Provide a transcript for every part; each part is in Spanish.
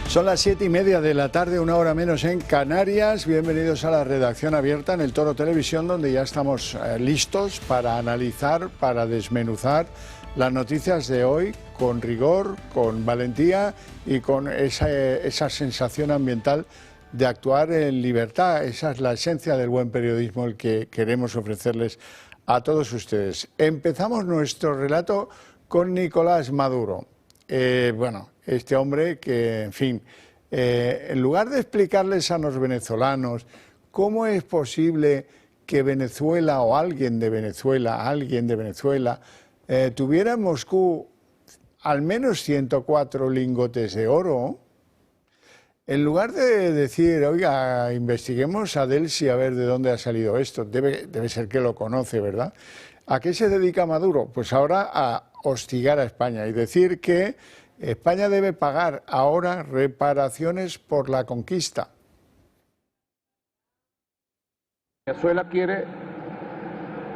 Son las 7:30 de la tarde, una hora menos en Canarias. Bienvenidos a la redacción abierta en el Toro Televisión, donde ya estamos listos para analizar, para desmenuzar las noticias de hoy con rigor, con valentía y con esa sensación ambiental de actuar en libertad. Esa es la esencia del buen periodismo, el que queremos ofrecerles a todos ustedes. Empezamos nuestro relato con Nicolás Maduro. Este hombre que, en fin, en lugar de explicarles a los venezolanos cómo es posible que Venezuela o alguien de Venezuela tuviera en Moscú al menos 104 lingotes de oro, en lugar de decir, oiga, investiguemos a Delsi a ver de dónde ha salido esto, debe ser que lo conoce, ¿verdad? ¿A qué se dedica Maduro? Pues ahora a hostigar a España y decir que España debe pagar ahora reparaciones por la conquista. Venezuela quiere,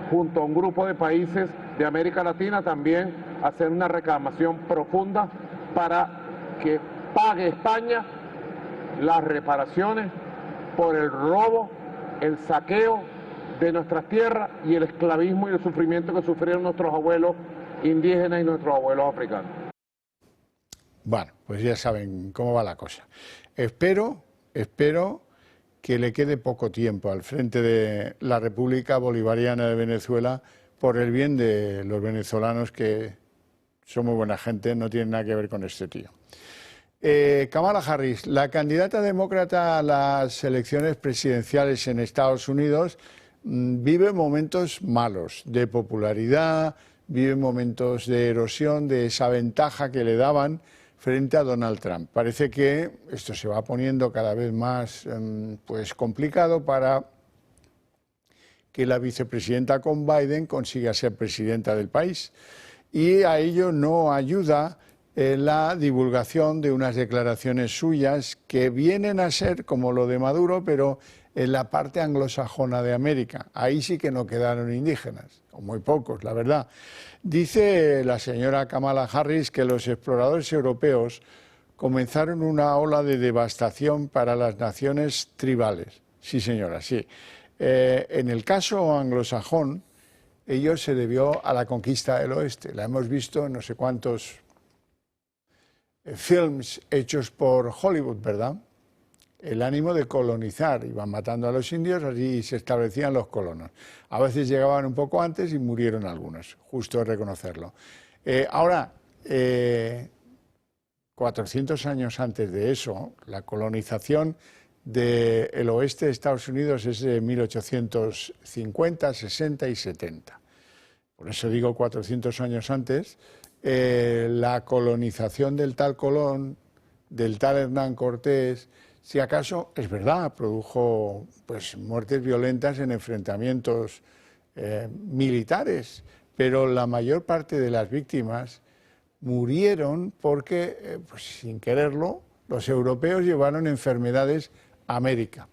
junto a un grupo de países de América Latina, también hacer una reclamación profunda para que pague España las reparaciones por el robo, el saqueo de nuestras tierras y el esclavismo y el sufrimiento que sufrieron nuestros abuelos indígenas y nuestros abuelos africanos. Bueno, pues ya saben cómo va la cosa. Espero que le quede poco tiempo al frente de la República Bolivariana de Venezuela por el bien de los venezolanos, que somos buena gente, no tienen nada que ver con este tío. Kamala Harris, la candidata demócrata a las elecciones presidenciales en Estados Unidos, vive momentos malos de popularidad, vive momentos de erosión de esa ventaja que le daban frente a Donald Trump. Parece que esto se va poniendo cada vez más complicado para que la vicepresidenta con Biden consiga ser presidenta del país. Y a ello no ayuda la divulgación de unas declaraciones suyas que vienen a ser como lo de Maduro, pero en la parte anglosajona de América. Ahí sí que no quedaron indígenas, o muy pocos, la verdad. Dice la señora Kamala Harris que los exploradores europeos comenzaron una ola de devastación para las naciones tribales. Sí, señora, sí. En el caso anglosajón, ello se debió a la conquista del oeste. La hemos visto en no sé cuántos films hechos por Hollywood, ¿verdad? El ánimo de colonizar, iban matando a los indios, así se establecían los colonos. A veces llegaban un poco antes y murieron algunos, justo reconocerlo. Ahora, 400 años antes de eso, la colonización del oeste de Estados Unidos es de 1850, 60 y 70. Por eso digo 400 años antes. La colonización del tal Colón, del tal Hernán Cortés, si acaso, es verdad, produjo muertes violentas en enfrentamientos militares, pero la mayor parte de las víctimas murieron porque, sin quererlo, los europeos llevaron enfermedades a América,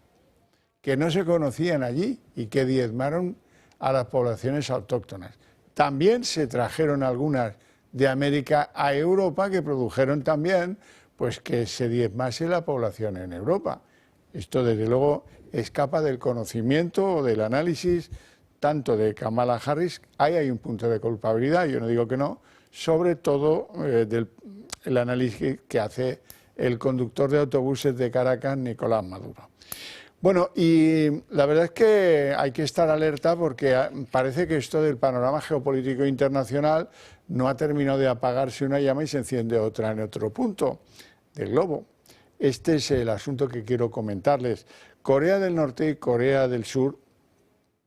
que no se conocían allí y que diezmaron a las poblaciones autóctonas. También se trajeron algunas de América a Europa, que produjeron también que se diezmase la población en Europa. Esto, desde luego, escapa del conocimiento o del análisis tanto de Kamala Harris. Ahí hay un punto de culpabilidad, yo no digo que no, sobre todo el análisis que hace el conductor de autobuses de Caracas, Nicolás Maduro. Bueno, y la verdad es que hay que estar alerta porque parece que esto del panorama geopolítico internacional no ha terminado de apagarse una llama y se enciende otra en otro punto del globo. Este es el asunto que quiero comentarles. Corea del Norte y Corea del Sur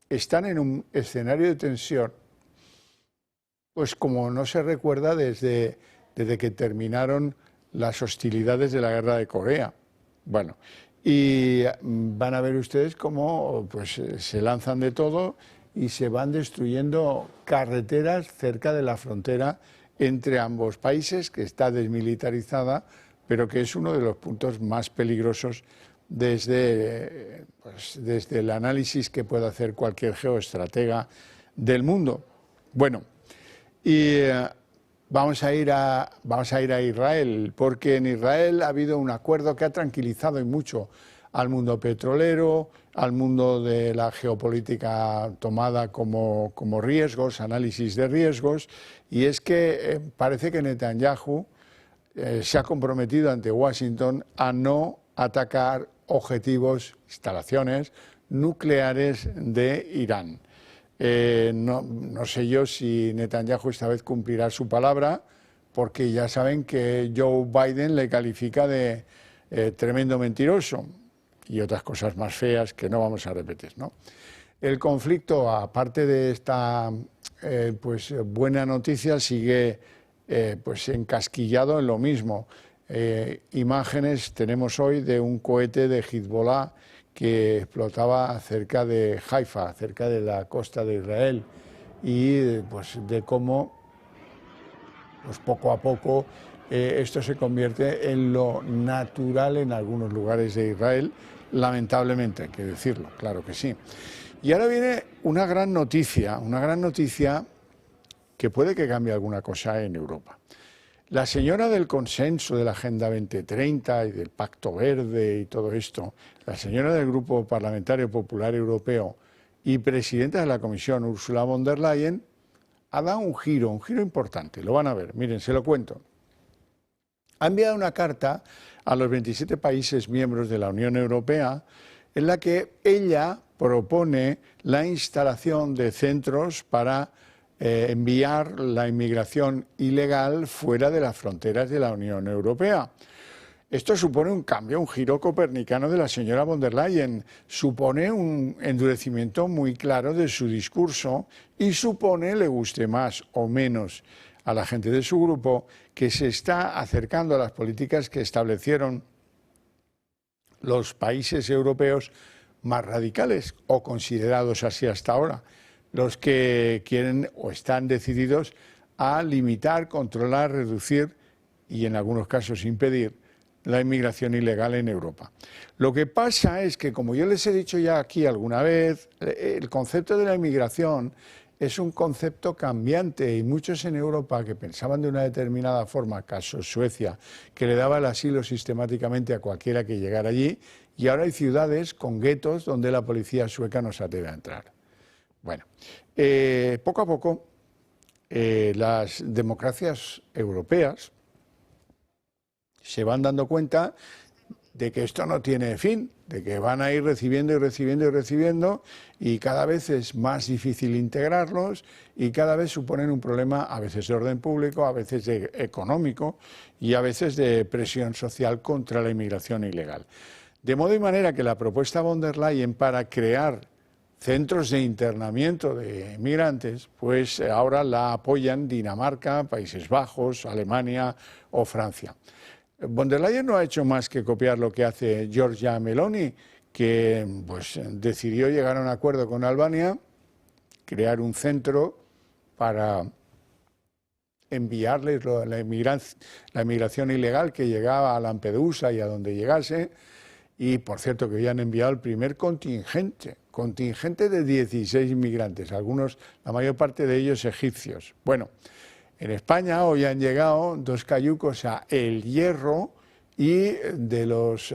están en un escenario de tensión, pues como no se recuerda desde que terminaron las hostilidades de la guerra de Corea. Bueno, y van a ver ustedes cómo se lanzan de todo y se van destruyendo carreteras cerca de la frontera entre ambos países, que está desmilitarizada, pero que es uno de los puntos más peligrosos desde el análisis que puede hacer cualquier geoestratega del mundo. Bueno, y vamos a ir a Israel, porque en Israel ha habido un acuerdo que ha tranquilizado y mucho al mundo petrolero, al mundo de la geopolítica tomada como riesgos, análisis de riesgos, y es que parece que Netanyahu se ha comprometido ante Washington a no atacar objetivos, instalaciones nucleares de Irán. No sé yo si Netanyahu esta vez cumplirá su palabra, porque ya saben que Joe Biden le califica de tremendo mentiroso y otras cosas más feas que no vamos a repetir, ¿no? El conflicto, aparte de esta pues buena noticia, sigue pues encasquillado en lo mismo. Imágenes tenemos hoy de un cohete de Hezbollah que explotaba cerca de Haifa, cerca de la costa de Israel, y pues de cómo pues poco a poco esto se convierte en lo natural en algunos lugares de Israel, lamentablemente, hay que decirlo, claro que sí. Y ahora viene una gran noticia que puede que cambie alguna cosa en Europa. La señora del consenso de la Agenda 2030 y del Pacto Verde y todo esto, la señora del Grupo Parlamentario Popular Europeo y presidenta de la Comisión, Ursula von der Leyen, ha dado un giro importante, lo van a ver, miren, se lo cuento. Ha enviado una carta a los 27 países miembros de la Unión Europea en la que ella propone la instalación de centros para enviar la inmigración ilegal fuera de las fronteras de la Unión Europea. Esto supone un cambio, un giro copernicano de la señora von der Leyen, supone un endurecimiento muy claro de su discurso y supone, le guste más o menos a la gente de su grupo, que se está acercando a las políticas que establecieron los países europeos más radicales o considerados así hasta ahora, los que quieren o están decididos a limitar, controlar, reducir y en algunos casos impedir la inmigración ilegal en Europa. Lo que pasa es que, como yo les he dicho ya aquí alguna vez, el concepto de la inmigración es un concepto cambiante y muchos en Europa que pensaban de una determinada forma, caso Suecia, que le daba el asilo sistemáticamente a cualquiera que llegara allí, y ahora hay ciudades con guetos donde la policía sueca no se atreve a entrar. Bueno, poco a poco las democracias europeas se van dando cuenta de que esto no tiene fin, de que van a ir recibiendo y recibiendo y recibiendo, y cada vez es más difícil integrarlos y cada vez suponen un problema a veces de orden público, a veces de económico y a veces de presión social contra la inmigración ilegal. De modo y manera que la propuesta von der Leyen para crear centros de internamiento de migrantes, pues ahora la apoyan Dinamarca, Países Bajos, Alemania o Francia. Von der Leyen no ha hecho más que copiar lo que hace Giorgia Meloni, que pues decidió llegar a un acuerdo con Albania, crear un centro para enviarles la inmigración ilegal que llegaba a Lampedusa y a donde llegase, y por cierto que habían enviado el primer contingente de 16 inmigrantes, algunos, la mayor parte de ellos egipcios. Bueno, en España hoy han llegado 2 cayucos a El Hierro y de los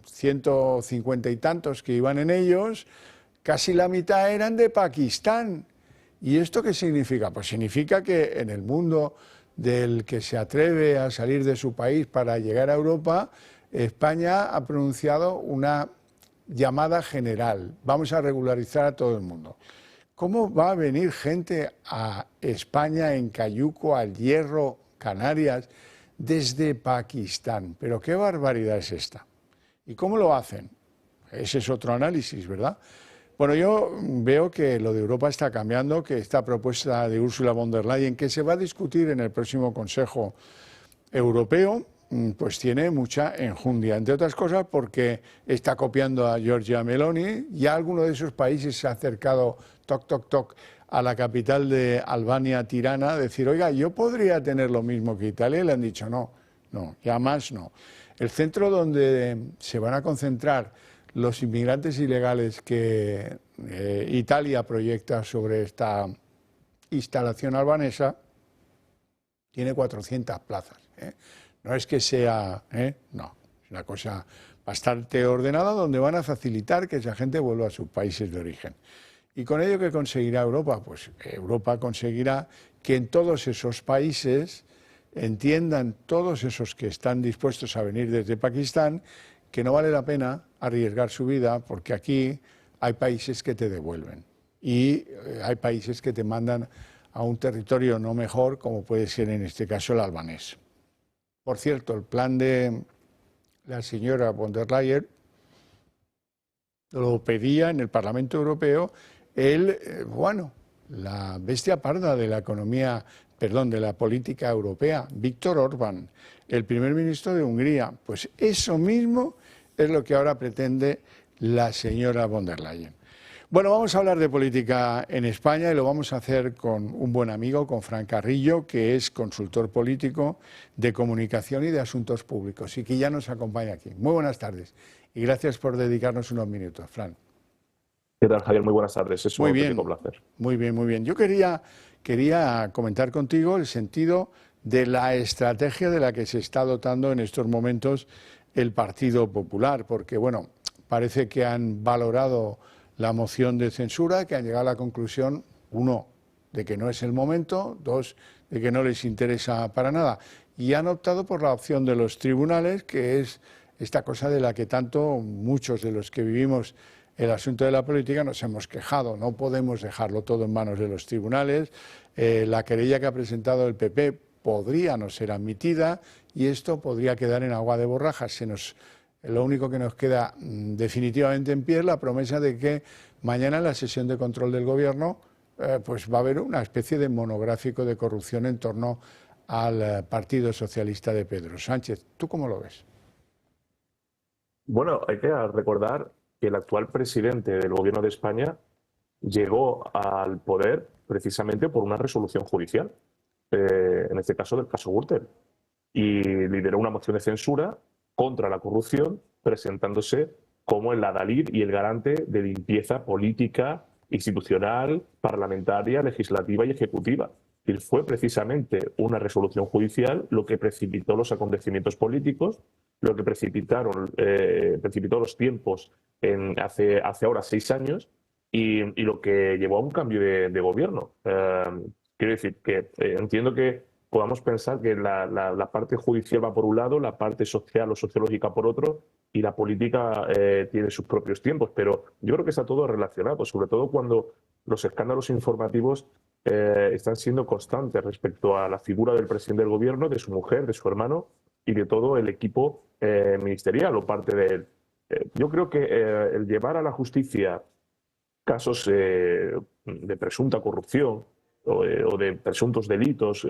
150 y tantos que iban en ellos, casi la mitad eran de Pakistán. ¿Y esto qué significa? Pues significa que en el mundo del que se atreve a salir de su país para llegar a Europa, España ha pronunciado una llamada general. Vamos a regularizar a todo el mundo. ¿Cómo va a venir gente a España en cayuco, al Hierro, Canarias, desde Pakistán? Pero qué barbaridad es esta. ¿Y cómo lo hacen? Ese es otro análisis, ¿verdad? Bueno, yo veo que lo de Europa está cambiando, que esta propuesta de Ursula von der Leyen, que se va a discutir en el próximo Consejo Europeo, pues tiene mucha enjundia, entre otras cosas porque está copiando a Giorgia Meloni. Ya alguno de esos países se ha acercado a la capital de Albania, Tirana, a decir, oiga, yo podría tener lo mismo que Italia, y le han dicho no, ya más no. El centro donde se van a concentrar los inmigrantes ilegales que Italia proyecta sobre esta instalación albanesa Tiene 400 plazas. No es que sea, no, es una cosa bastante ordenada donde van a facilitar que esa gente vuelva a sus países de origen. ¿Y con ello qué conseguirá Europa? Pues Europa conseguirá que en todos esos países entiendan todos esos que están dispuestos a venir desde Pakistán que no vale la pena arriesgar su vida porque aquí hay países que te devuelven y hay países que te mandan a un territorio no mejor como puede ser en este caso el albanés. Por cierto, el plan de la señora von der Leyen lo pedía en el Parlamento Europeo la bestia parda de la economía, perdón, de la política europea, Viktor Orbán, el primer ministro de Hungría. Pues eso mismo es lo que ahora pretende la señora von der Leyen. Bueno, vamos a hablar de política en España y lo vamos a hacer con un buen amigo, con Fran Carrillo, que es consultor político de comunicación y de asuntos públicos y que ya nos acompaña aquí. Muy buenas tardes y gracias por dedicarnos unos minutos, Fran. ¿Qué tal, Javier? Muy buenas tardes. Es un auténtico placer. Muy bien, muy bien. Yo quería comentar contigo el sentido de la estrategia de la que se está dotando en estos momentos el Partido Popular, porque, bueno, parece que han valorado la moción de censura, que han llegado a la conclusión, uno, de que no es el momento, dos, de que no les interesa para nada, y han optado por la opción de los tribunales, que es esta cosa de la que tanto muchos de los que vivimos el asunto de la política nos hemos quejado. No podemos dejarlo todo en manos de los tribunales. La querella que ha presentado el PP podría no ser admitida y esto podría quedar en agua de borrajas. Lo único que nos queda definitivamente en pie es la promesa de que mañana en la sesión de control del Gobierno pues va a haber una especie de monográfico de corrupción en torno al Partido Socialista de Pedro Sánchez. ¿Tú cómo lo ves? Bueno, hay que recordar que el actual presidente del Gobierno de España llegó al poder precisamente por una resolución judicial, en este caso del caso Gürtel, y lideró una moción de censura contra la corrupción, presentándose como el adalid y el garante de limpieza política, institucional, parlamentaria, legislativa y ejecutiva. Y fue precisamente una resolución judicial lo que precipitó los acontecimientos políticos, lo que precipitó los tiempos hace ahora 6 años y lo que llevó a un cambio de gobierno. Quiero decir que entiendo que podamos pensar que la parte judicial va por un lado, la parte social o sociológica por otro, y la política tiene sus propios tiempos, pero yo creo que está todo relacionado, sobre todo cuando los escándalos informativos están siendo constantes respecto a la figura del presidente del gobierno, de su mujer, de su hermano y de todo el equipo ministerial o parte de él. Yo creo que el llevar a la justicia casos de presunta corrupción o de presuntos delitos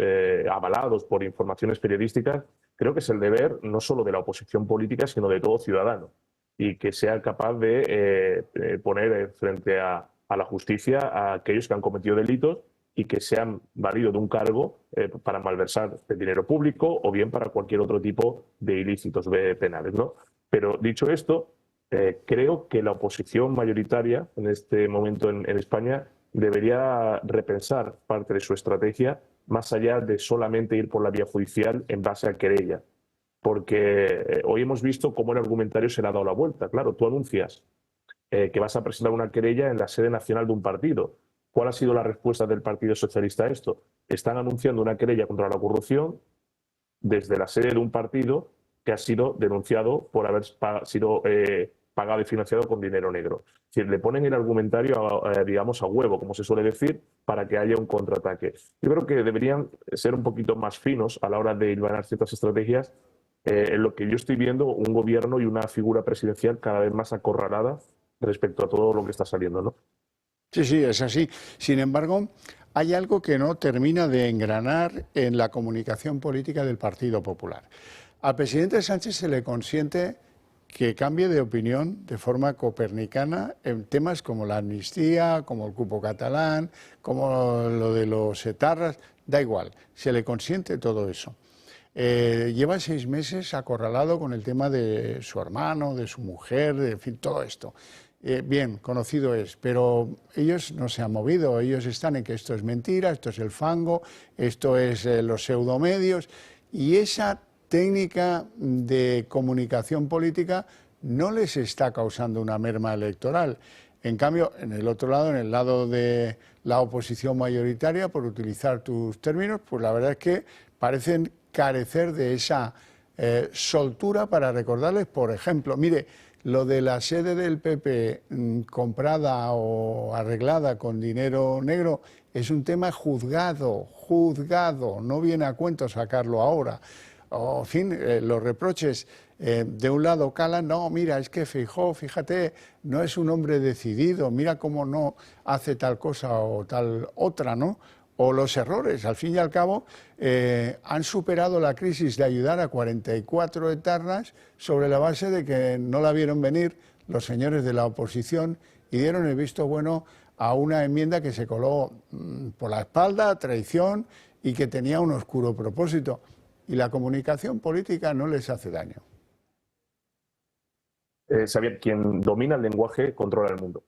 avalados por informaciones periodísticas, creo que es el deber no solo de la oposición política, sino de todo ciudadano, y que sea capaz de poner frente a la justicia a aquellos que han cometido delitos y que se han valido de un cargo para malversar el dinero público o bien para cualquier otro tipo de ilícitos penales, ¿no? Pero dicho esto, creo que la oposición mayoritaria en este momento en España debería repensar parte de su estrategia más allá de solamente ir por la vía judicial en base a querella. Porque hoy hemos visto cómo el argumentario se le ha dado la vuelta. Claro, tú anuncias que vas a presentar una querella en la sede nacional de un partido. ¿Cuál ha sido la respuesta del Partido Socialista a esto? Están anunciando una querella contra la corrupción desde la sede de un partido que ha sido denunciado por haber sido pagado y financiado con dinero negro. Es decir, le ponen el argumentario, digamos, a huevo, como se suele decir, para que haya un contraataque. Yo creo que deberían ser un poquito más finos a la hora de hilvanar ciertas estrategias. En lo que yo estoy viendo, un gobierno y una figura presidencial cada vez más acorralada respecto a todo lo que está saliendo, ¿no? Sí, sí, es así. Sin embargo, hay algo que no termina de engranar en la comunicación política del Partido Popular. Al presidente Sánchez se le consiente que cambie de opinión de forma copernicana en temas como la amnistía, como el cupo catalán, como lo de los etarras, da igual, se le consiente todo eso. Lleva 6 meses acorralado con el tema de su hermano, de su mujer, de en fin, todo esto. bien, conocido es, pero ellos no se han movido, ellos están en que esto es mentira, esto es el fango, esto es los pseudomedios, y esa técnica de comunicación política no les está causando una merma electoral. En cambio, en el otro lado, en el lado de la oposición mayoritaria, por utilizar tus términos, pues la verdad es que parecen carecer de esa soltura para recordarles, por ejemplo, mire, lo de la sede del PP comprada o arreglada con dinero negro es un tema juzgado, no viene a cuento sacarlo ahora. O, en fin, los reproches de un lado calan, no, mira, es que Feijóo, fíjate, no es un hombre decidido, mira cómo no hace tal cosa o tal otra, ¿no? O los errores, al fin y al cabo, han superado la crisis de ayudar a 44 etarras sobre la base de que no la vieron venir los señores de la oposición y dieron el visto bueno a una enmienda que se coló por la espalda, traición y que tenía un oscuro propósito. Y la comunicación política no les hace daño. Xavier, quien domina el lenguaje controla el mundo.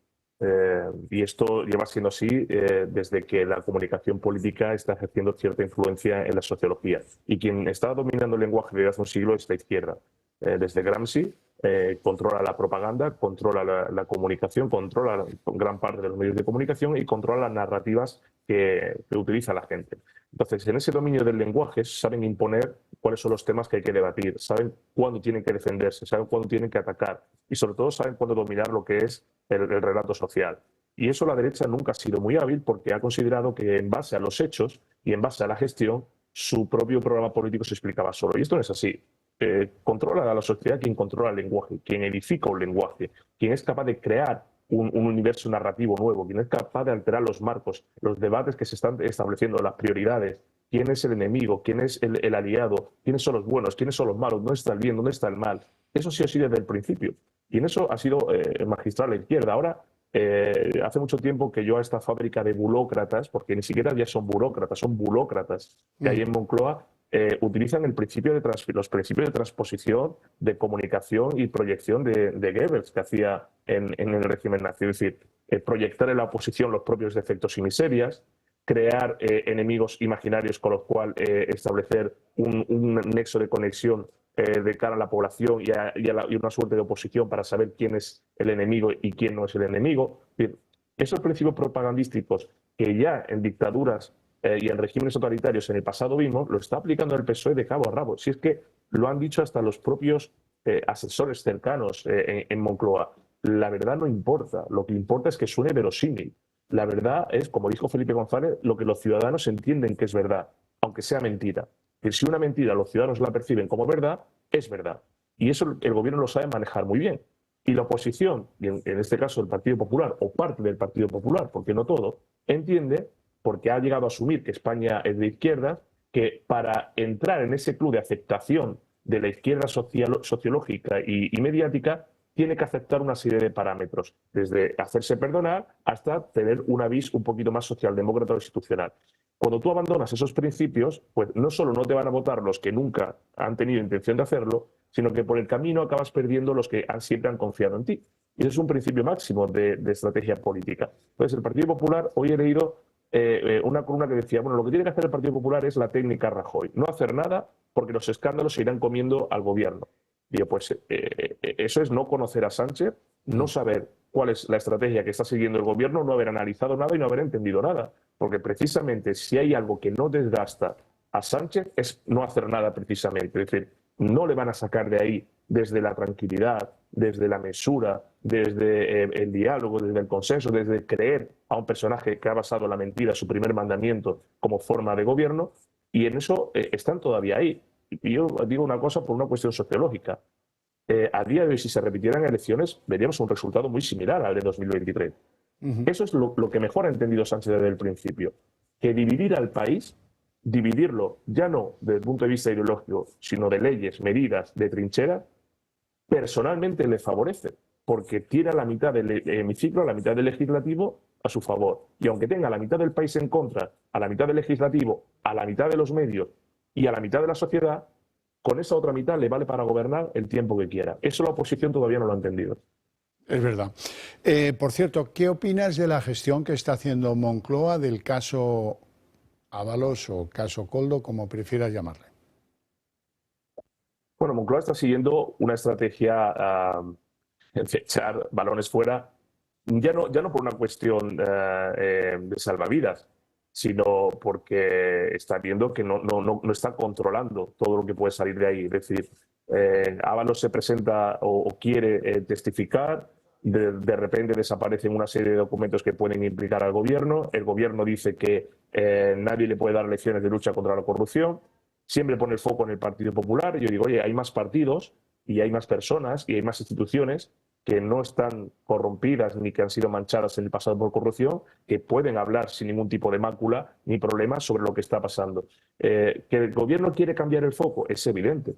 Y esto lleva siendo así desde que la comunicación política está ejerciendo cierta influencia en la sociología. Y quien está dominando el lenguaje desde hace un siglo es la izquierda. Desde Gramsci controla la propaganda, controla la comunicación, controla gran parte de los medios de comunicación y controla las narrativas que utiliza la gente. Entonces, en ese dominio del lenguaje saben imponer cuáles son los temas que hay que debatir, saben cuándo tienen que defenderse, saben cuándo tienen que atacar y sobre todo saben cuándo dominar lo que es el relato social. Y eso la derecha nunca ha sido muy hábil porque ha considerado que en base a los hechos y en base a la gestión su propio programa político se explicaba solo. Y esto no es así. Controla a la sociedad quien controla el lenguaje, quien edifica un lenguaje, quien es capaz de crear un universo narrativo nuevo, quien es capaz de alterar los marcos, los debates que se están estableciendo, las prioridades, quién es el enemigo, quién es el aliado, quiénes son los buenos, quiénes son los malos, dónde está el bien, dónde está el mal. Eso sí ha sido desde el principio. Y en eso ha sido magistral la izquierda. Ahora, hace mucho tiempo que yo a esta fábrica de burócratas, porque ni siquiera ya son burócratas que hay en Moncloa, utilizan los principios de transposición, de comunicación y proyección de Goebbels que hacía en el régimen nazi. Es decir, proyectar en la oposición los propios defectos y miserias, crear enemigos imaginarios con los cuales establecer un nexo de conexión de cara a la población y una suerte de oposición para saber quién es el enemigo y quién no es el enemigo. Es decir, esos principios propagandísticos que ya en dictaduras y en regímenes totalitarios en el pasado vimos, lo está aplicando el PSOE de cabo a rabo. Si es que lo han dicho hasta los propios asesores cercanos en Moncloa. La verdad no importa, lo que importa es que suene verosímil. La verdad es, como dijo Felipe González, lo que los ciudadanos entienden que es verdad, aunque sea mentira. Que si una mentira los ciudadanos la perciben como verdad, es verdad. Y eso el gobierno lo sabe manejar muy bien. Y la oposición, y en este caso el Partido Popular, o parte del Partido Popular, porque no todo, entiende, porque ha llegado a asumir que España es de izquierda, que para entrar en ese club de aceptación de la izquierda sociológica y mediática, tiene que aceptar una serie de parámetros, desde hacerse perdonar hasta tener una vis un poquito más socialdemócrata o institucional. Cuando tú abandonas esos principios, pues no solo no te van a votar los que nunca han tenido intención de hacerlo, sino que por el camino acabas perdiendo los que siempre han confiado en ti. Y ese es un principio máximo de estrategia política. Entonces, el Partido Popular, hoy he leído una columna que decía, bueno, lo que tiene que hacer el Partido Popular es la técnica Rajoy, no hacer nada porque los escándalos se irán comiendo al gobierno. Digo, pues eso es no conocer a Sánchez, no saber cuál es la estrategia que está siguiendo el gobierno, no haber analizado nada y no haber entendido nada. Porque precisamente si hay algo que no desgasta a Sánchez es no hacer nada precisamente. Es decir, no le van a sacar de ahí desde la tranquilidad, desde la mesura, desde el diálogo, desde el consenso, desde creer a un personaje que ha basado la mentira, su primer mandamiento, como forma de gobierno, y en eso están todavía ahí. Y yo digo una cosa por una cuestión sociológica. A día de hoy, si se repitieran elecciones, veríamos un resultado muy similar al de 2023. Eso es lo que mejor ha entendido Sánchez desde el principio. Que dividir al país, dividirlo ya no desde el punto de vista ideológico, sino de leyes, medidas, de trincheras, personalmente le favorece, porque tiene a la mitad del hemiciclo, a la mitad del legislativo a su favor. Y aunque tenga a la mitad del país en contra, a la mitad del legislativo, a la mitad de los medios y a la mitad de la sociedad, con esa otra mitad le vale para gobernar el tiempo que quiera. Eso la oposición todavía no lo ha entendido. Es verdad. Por cierto, ¿qué opinas de la gestión que está haciendo Moncloa del caso Ábalos o caso Koldo, como prefieras llamarle? Bueno, Moncloa está siguiendo una estrategia de echar balones fuera, ya no por una cuestión de salvavidas, sino porque está viendo que no está controlando todo lo que puede salir de ahí. Es decir, Ábalos se presenta o quiere testificar, de repente desaparecen una serie de documentos que pueden implicar al gobierno, el gobierno dice que nadie le puede dar lecciones de lucha contra la corrupción, siempre pone el foco en el Partido Popular, y yo digo, oye, hay más partidos y hay más personas y hay más instituciones que no están corrompidas ni que han sido manchadas en el pasado por corrupción, que pueden hablar sin ningún tipo de mácula ni problema sobre lo que está pasando. Que el gobierno quiere cambiar el foco, es evidente.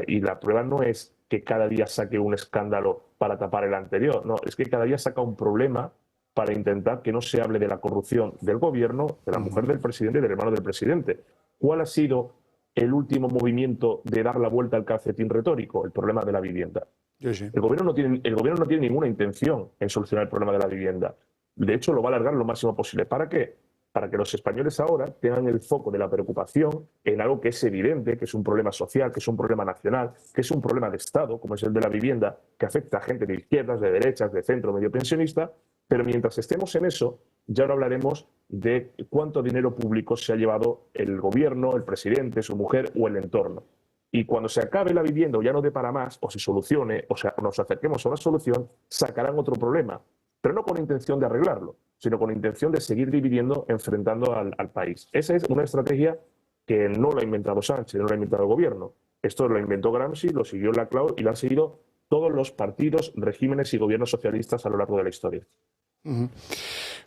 Y la prueba no es que cada día saque un escándalo para tapar el anterior, no, es que cada día saca un problema para intentar que no se hable de la corrupción del gobierno, de la mujer del presidente y del hermano del presidente. ¿Cuál ha sido el último movimiento de dar la vuelta al calcetín retórico? El problema de la vivienda. Sí. El gobierno no tiene ninguna intención en solucionar el problema de la vivienda. De hecho, lo va a alargar lo máximo posible. ¿Para qué? Para que los españoles ahora tengan el foco de la preocupación en algo que es evidente, que es un problema social, que es un problema nacional, que es un problema de Estado, como es el de la vivienda, que afecta a gente de izquierdas, de derechas, de centro, medio pensionista. Pero mientras estemos en eso, ya no hablaremos de cuánto dinero público se ha llevado el gobierno, el presidente, su mujer o el entorno. Y cuando se acabe la vivienda o ya no dé para más, o se solucione, o sea, nos acerquemos a una solución, sacarán otro problema. Pero no con intención de arreglarlo, sino con intención de seguir dividiendo, enfrentando al país. Esa es una estrategia que no la ha inventado Sánchez, no la ha inventado el gobierno. Esto lo inventó Gramsci, lo siguió Laclau y lo han seguido todos los partidos, regímenes y gobiernos socialistas a lo largo de la historia.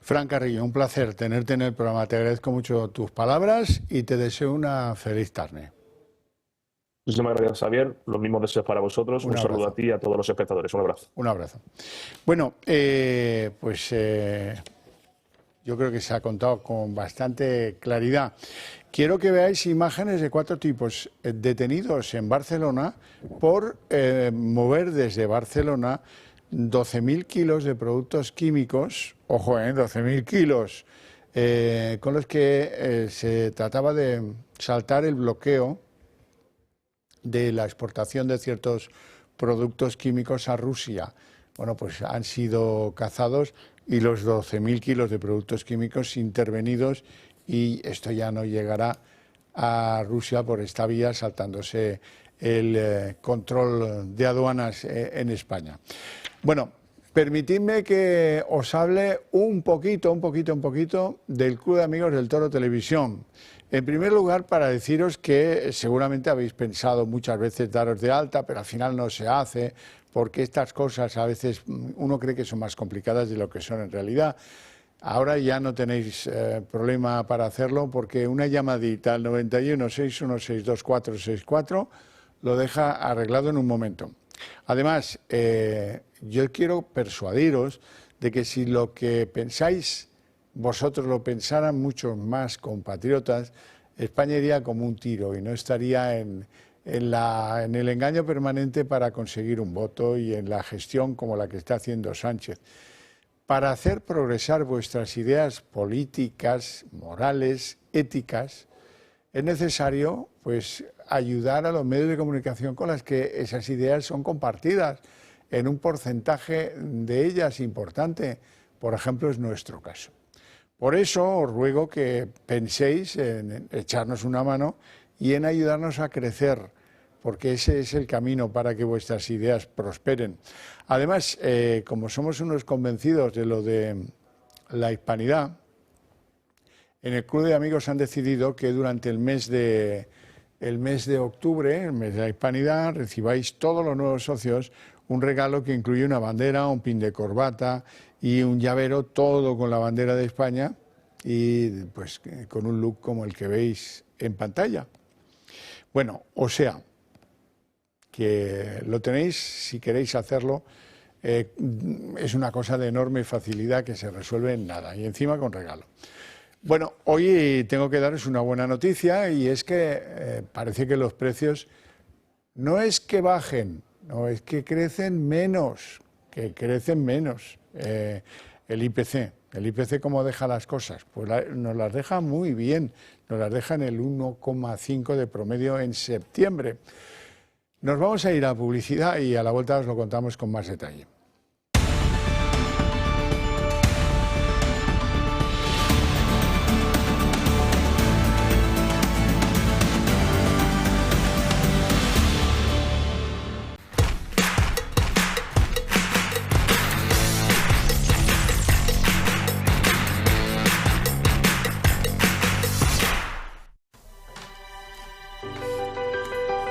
Fran Carrillo, un placer tenerte en el programa. Te agradezco mucho tus palabras y te deseo una feliz tarde. Muchísimas gracias, Javier. Los mismos deseos para vosotros. Un saludo a ti y a todos los espectadores. Un abrazo. Un abrazo. Bueno, yo creo que se ha contado con bastante claridad. Quiero que veáis imágenes de 4 tipos detenidos en Barcelona por mover desde Barcelona 12.000 kilos de productos químicos, ojo, 12.000 kilos, con los que se trataba de saltar el bloqueo de la exportación de ciertos productos químicos a Rusia. Bueno, pues han sido cazados y los 12.000 kilos de productos químicos intervenidos, y esto ya no llegará a Rusia por esta vía, saltándose el control de aduanas en España. Bueno, permitidme que os hable un poquito del Club de Amigos del Toro Televisión. En primer lugar, para deciros que seguramente habéis pensado muchas veces daros de alta, pero al final no se hace, porque estas cosas a veces uno cree que son más complicadas de lo que son en realidad. Ahora ya no tenéis problema para hacerlo, porque una llamadita al 91 616 2464 lo deja arreglado en un momento. Además, yo quiero persuadiros de que si lo que pensáis vosotros lo pensaran muchos más compatriotas, España iría como un tiro y no estaría en el engaño permanente para conseguir un voto y en la gestión como la que está haciendo Sánchez. Para hacer progresar vuestras ideas políticas, morales, éticas, es necesario pues ayudar a los medios de comunicación con las que esas ideas son compartidas en un porcentaje de ellas importante. Por ejemplo, es nuestro caso. Por eso os ruego que penséis en echarnos una mano y en ayudarnos a crecer, porque ese es el camino para que vuestras ideas prosperen. Además, como somos unos convencidos de lo de la hispanidad, en el Club de Amigos han decidido que durante el mes de octubre, el mes de la hispanidad, recibáis todos los nuevos socios un regalo que incluye una bandera, un pin de corbata y un llavero, todo con la bandera de España y pues con un look como el que veis en pantalla. Bueno, o sea, que lo tenéis si queréis hacerlo. Es una cosa de enorme facilidad que se resuelve en nada y encima con regalo. Bueno, hoy tengo que daros una buena noticia y es que parece que los precios no es que bajen, no es que crecen menos. que crecen menos. El IPC, ¿cómo deja las cosas? Pues nos las deja muy bien, nos las deja en el 1,5 de promedio en septiembre. Nos vamos a ir a publicidad y a la vuelta os lo contamos con más detalle.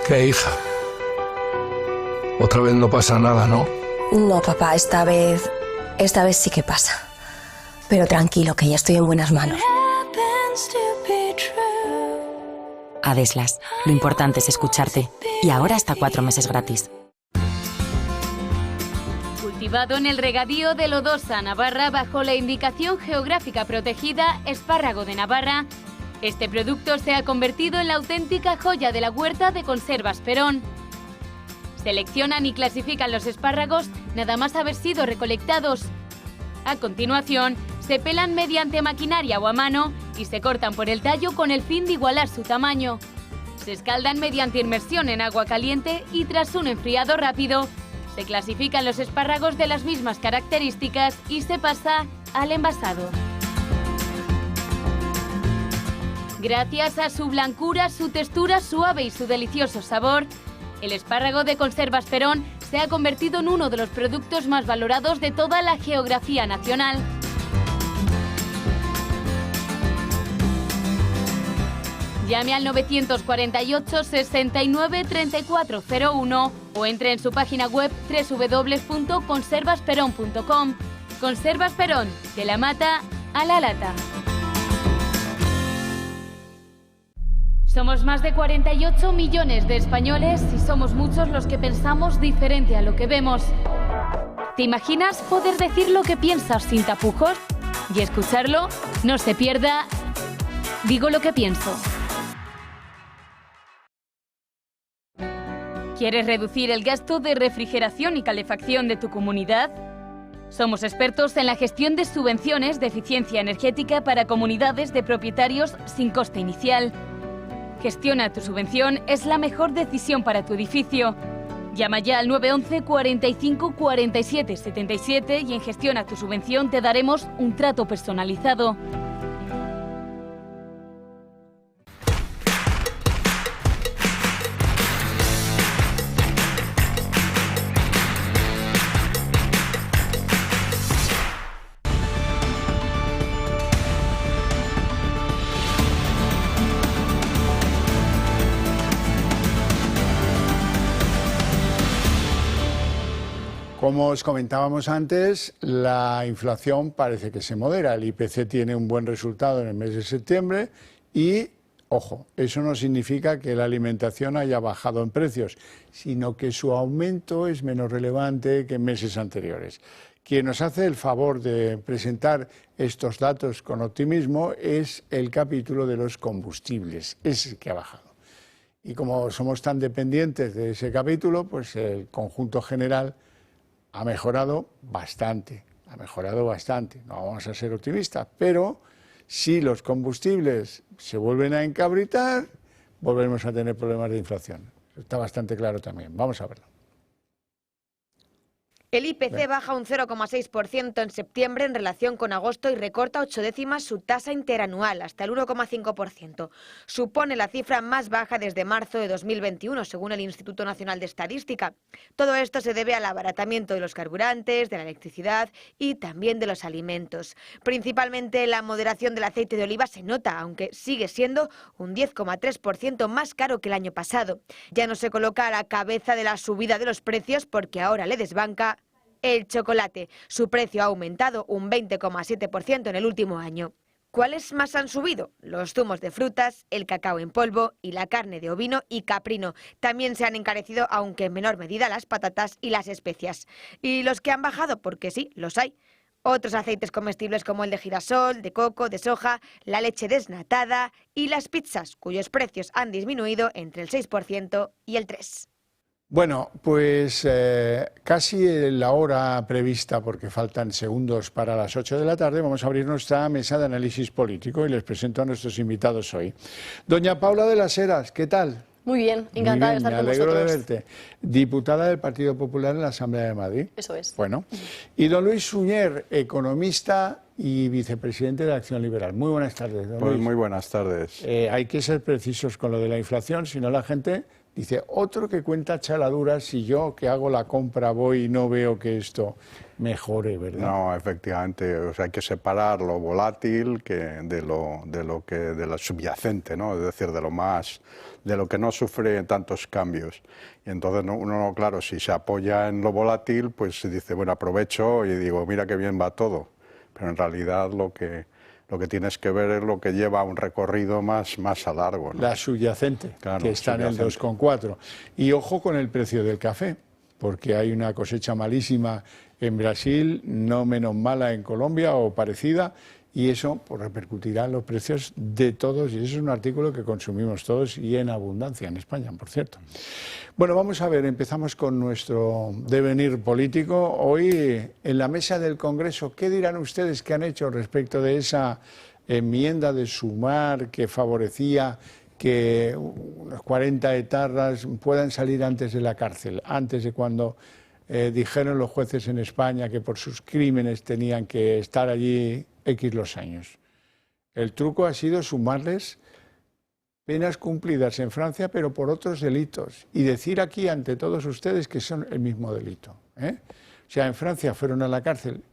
¿Qué, hija? Otra vez no pasa nada, ¿no? No, papá, esta vez sí que pasa. Pero tranquilo, que ya estoy en buenas manos. Adeslas, lo importante es escucharte. Y ahora hasta 4 meses gratis. Cultivado en el regadío de Lodosa, Navarra, bajo la indicación geográfica protegida Espárrago de Navarra, este producto se ha convertido en la auténtica joya de la huerta de Conservas Perón. Seleccionan y clasifican los espárragos nada más haber sido recolectados. A continuación, se pelan mediante maquinaria o a mano y se cortan por el tallo con el fin de igualar su tamaño. Se escaldan mediante inmersión en agua caliente y tras un enfriado rápido, se clasifican los espárragos de las mismas características y se pasa al envasado. Gracias a su blancura, su textura suave y su delicioso sabor, el espárrago de Conservas Perón se ha convertido en uno de los productos más valorados de toda la geografía nacional. Llame al 948 69 3401 o entre en su página web www.conservasperón.com. Conservas Perón, de la mata a la lata. Somos más de 48 millones de españoles y somos muchos los que pensamos diferente a lo que vemos. ¿Te imaginas poder decir lo que piensas sin tapujos? Y escucharlo, no se pierda. Digo lo que pienso. ¿Quieres reducir el gasto de refrigeración y calefacción de tu comunidad? Somos expertos en la gestión de subvenciones de eficiencia energética para comunidades de propietarios sin coste inicial. Gestiona tu subvención, es la mejor decisión para tu edificio. Llama ya al 911 45 47 77 y en Gestiona tu subvención te daremos un trato personalizado. Como os comentábamos antes, la inflación parece que se modera. El IPC tiene un buen resultado en el mes de septiembre y, ojo, eso no significa que la alimentación haya bajado en precios, sino que su aumento es menos relevante que en meses anteriores. Quien nos hace el favor de presentar estos datos con optimismo es el capítulo de los combustibles, ese que ha bajado. Y como somos tan dependientes de ese capítulo, pues el conjunto general ha mejorado bastante, no vamos a ser optimistas, pero si los combustibles se vuelven a encabritar, volveremos a tener problemas de inflación. Está bastante claro también, vamos a verlo. El IPC baja un 0,6% en septiembre en relación con agosto y recorta 8 décimas su tasa interanual, hasta el 1,5%. Supone la cifra más baja desde marzo de 2021, según el Instituto Nacional de Estadística. Todo esto se debe al abaratamiento de los carburantes, de la electricidad y también de los alimentos. Principalmente la moderación del aceite de oliva se nota, aunque sigue siendo un 10,3% más caro que el año pasado. Ya no se coloca a la cabeza de la subida de los precios porque ahora le desbanca el chocolate. Su precio ha aumentado un 20,7% en el último año. ¿Cuáles más han subido? Los zumos de frutas, el cacao en polvo y la carne de ovino y caprino. También se han encarecido, aunque en menor medida, las patatas y las especias. Y los que han bajado, porque sí, los hay. Otros aceites comestibles como el de girasol, de coco, de soja, la leche desnatada y las pizzas, cuyos precios han disminuido entre el 6% y el 3%. Bueno, pues casi la hora prevista, porque faltan segundos para las 8 de la tarde, vamos a abrir nuestra mesa de análisis político y les presento a nuestros invitados hoy. Doña Paula de las Heras, ¿qué tal? Muy bien, encantada de estar con vosotros. Me alegro de verte. Diputada del Partido Popular en la Asamblea de Madrid. Eso es. Bueno. Y don Luis Suñer, economista y vicepresidente de Acción Liberal. Muy buenas tardes, don Luis. Muy buenas tardes. Hay que ser precisos con lo de la inflación, si no la gente dice, otro que cuenta chaladuras si yo que hago la compra voy y no veo que esto mejore, ¿verdad? No, efectivamente, o sea, hay que separar lo volátil de lo subyacente, ¿no? Es decir, de lo que no sufre tantos cambios. Y entonces uno, claro, si se apoya en lo volátil, pues se dice, bueno, aprovecho y digo, mira qué bien va todo. Pero en realidad lo que tienes que ver es lo que lleva un recorrido más a largo, ¿no? La subyacente, claro, que está en el 2,4. Y ojo con el precio del café, porque hay una cosecha malísima en Brasil, no menos mala en Colombia o parecida, y eso pues, repercutirá en los precios de todos, y eso es un artículo que consumimos todos y en abundancia en España, por cierto. Bueno, vamos a ver, empezamos con nuestro devenir político. Hoy, en la mesa del Congreso, ¿qué dirán ustedes que han hecho respecto de esa enmienda de Sumar que favorecía que unos 40 etarras puedan salir antes de la cárcel, antes de cuando dijeron los jueces en España que por sus crímenes tenían que estar allí X los años? El truco ha sido sumarles penas cumplidas en Francia, pero por otros delitos, y decir aquí ante todos ustedes que son el mismo delito, ¿eh? O sea, en Francia fueron a la cárcel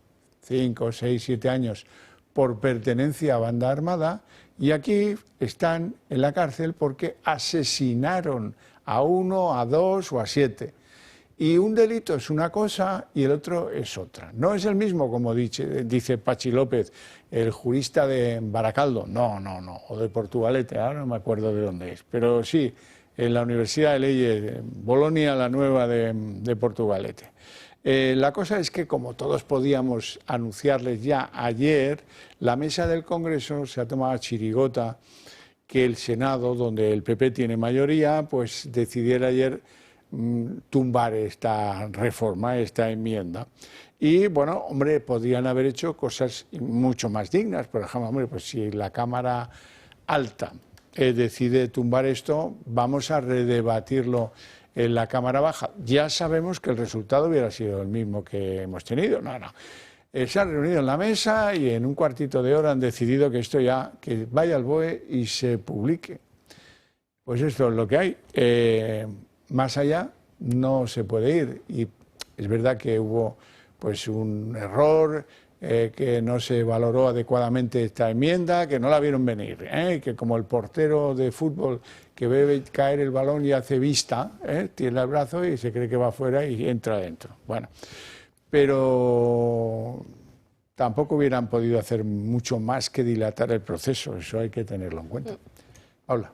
5, 6, 7 años por pertenencia a banda armada, y aquí están en la cárcel porque asesinaron a 1, a 2 o a 7. Y un delito es una cosa y el otro es otra. No es el mismo, como dice Pachi López, el jurista de Baracaldo. No. O de Portugalete, ahora no me acuerdo de dónde es. Pero sí, en la Universidad de Leyes, Bolonia la Nueva de Portugalete. La cosa es que, como todos podíamos anunciarles ya ayer, la mesa del Congreso se ha tomado chirigota que el Senado, donde el PP tiene mayoría, pues decidiera ayer tumbar esta reforma, esta enmienda. Y bueno, hombre, podrían haber hecho cosas mucho más dignas. Por ejemplo, hombre, pues si la Cámara Alta decide tumbar esto, vamos a redebatirlo en la Cámara Baja. Ya sabemos que el resultado hubiera sido el mismo que hemos tenido. No. Se han reunido en la mesa y en un cuartito de hora han decidido que esto ya, que vaya al BOE y se publique. Pues esto es lo que hay. Más allá no se puede ir, y es verdad que hubo pues un error, que no se valoró adecuadamente esta enmienda, que no la vieron venir, que como el portero de fútbol que ve caer el balón y hace vista, tiene el brazo y se cree que va afuera y entra adentro. Bueno, pero tampoco hubieran podido hacer mucho más que dilatar el proceso, eso hay que tenerlo en cuenta. Paula.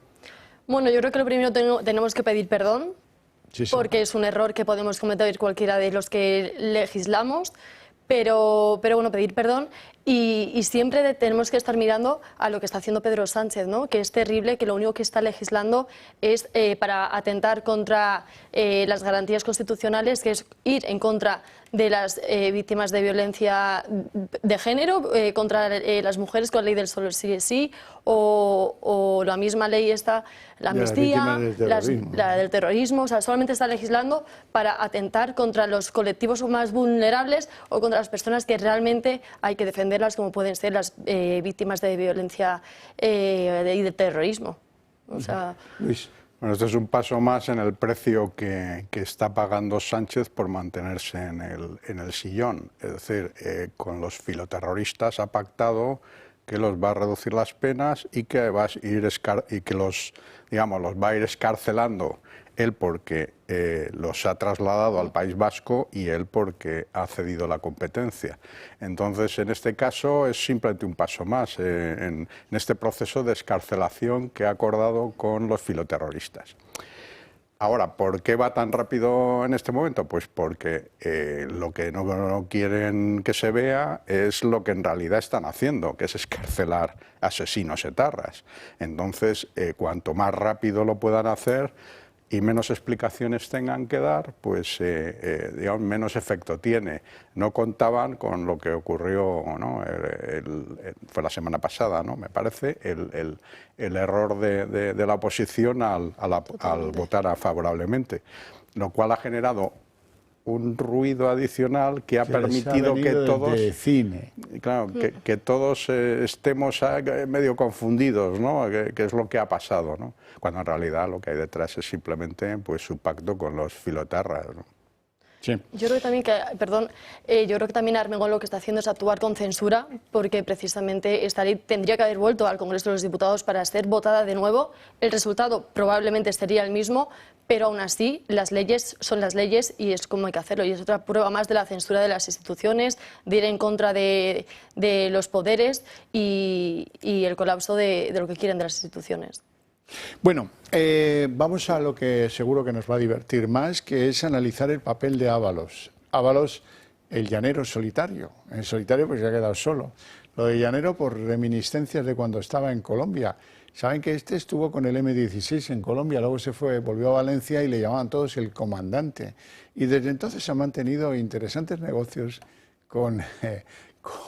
Bueno, yo creo que lo primero tenemos que pedir perdón. Sí. Porque es un error que podemos cometer cualquiera de los que legislamos, pero bueno, pedir perdón y siempre tenemos que estar mirando a lo que está haciendo Pedro Sánchez, ¿no? Que es terrible, que lo único que está legislando es para atentar contra las garantías constitucionales, que es ir en contra de las víctimas de violencia de género, contra las mujeres con la ley del solo sí es sí, o la misma ley esta, la amnistía, la del terrorismo. O sea, solamente está legislando para atentar contra los colectivos más vulnerables o contra las personas que realmente hay que defenderlas, como pueden ser las víctimas de violencia y de terrorismo. O sea, Luis. Bueno, esto es un paso más en el precio que está pagando Sánchez por mantenerse en el sillón. Es decir, con los filoterroristas ha pactado que los va a reducir las penas y que los va a ir escarcelando, él porque los ha trasladado al País Vasco y él porque ha cedido la competencia. Entonces, en este caso es simplemente un paso más en este proceso de escarcelación que ha acordado con los filoterroristas. Ahora, ¿por qué va tan rápido en este momento? Pues porque lo que no quieren que se vea es lo que en realidad están haciendo, que es escarcelar asesinos etarras. Entonces, cuanto más rápido lo puedan hacer, y menos explicaciones tengan que dar, pues digamos, menos efecto tiene. No contaban con lo que ocurrió, ¿no? Fue la semana pasada, ¿no? Me parece, el error de la oposición al votar favorablemente, lo cual ha generado un ruido adicional que ha permitido que todos, claro, que todos estemos medio confundidos, ¿no? Que es lo que ha pasado, ¿no? Cuando en realidad lo que hay detrás es simplemente pues su pacto con los filoetarras, ¿no? Sí. Yo creo que también yo creo que también Armengol lo que está haciendo es actuar con censura, porque precisamente esta ley tendría que haber vuelto al Congreso de los Diputados para ser votada de nuevo. El resultado probablemente sería el mismo, pero aún así las leyes son las leyes y es como hay que hacerlo. Y es otra prueba más de la censura de las instituciones, de ir en contra de los poderes y el colapso de lo que quieren de las instituciones. Bueno, vamos a lo que seguro que nos va a divertir más, que es analizar el papel de Ábalos. Ábalos, el llanero solitario. El solitario pues se ha quedado solo. Lo de llanero por reminiscencias de cuando estaba en Colombia. Saben que este estuvo con el M16 en Colombia, luego se fue, volvió a Valencia y le llamaban todos el comandante. Y desde entonces ha mantenido interesantes negocios con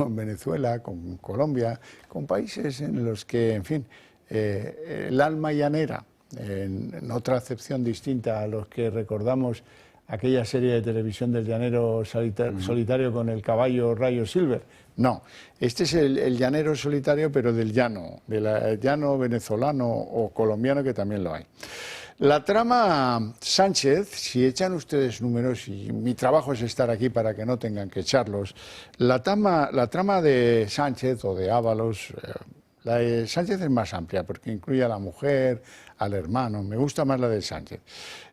Venezuela, con Colombia, con países en los que, en fin, el alma llanera, en otra acepción distinta a los que recordamos aquella serie de televisión del llanero solitario con el caballo Rayo Silver. No, este es el llanero solitario, pero del llano venezolano o colombiano, que también lo hay. La trama Sánchez, si echan ustedes números, y mi trabajo es estar aquí para que no tengan que echarlos, la trama de Sánchez o de Ábalos, la de Sánchez es más amplia porque incluye a la mujer, al hermano, me gusta más la de Sánchez.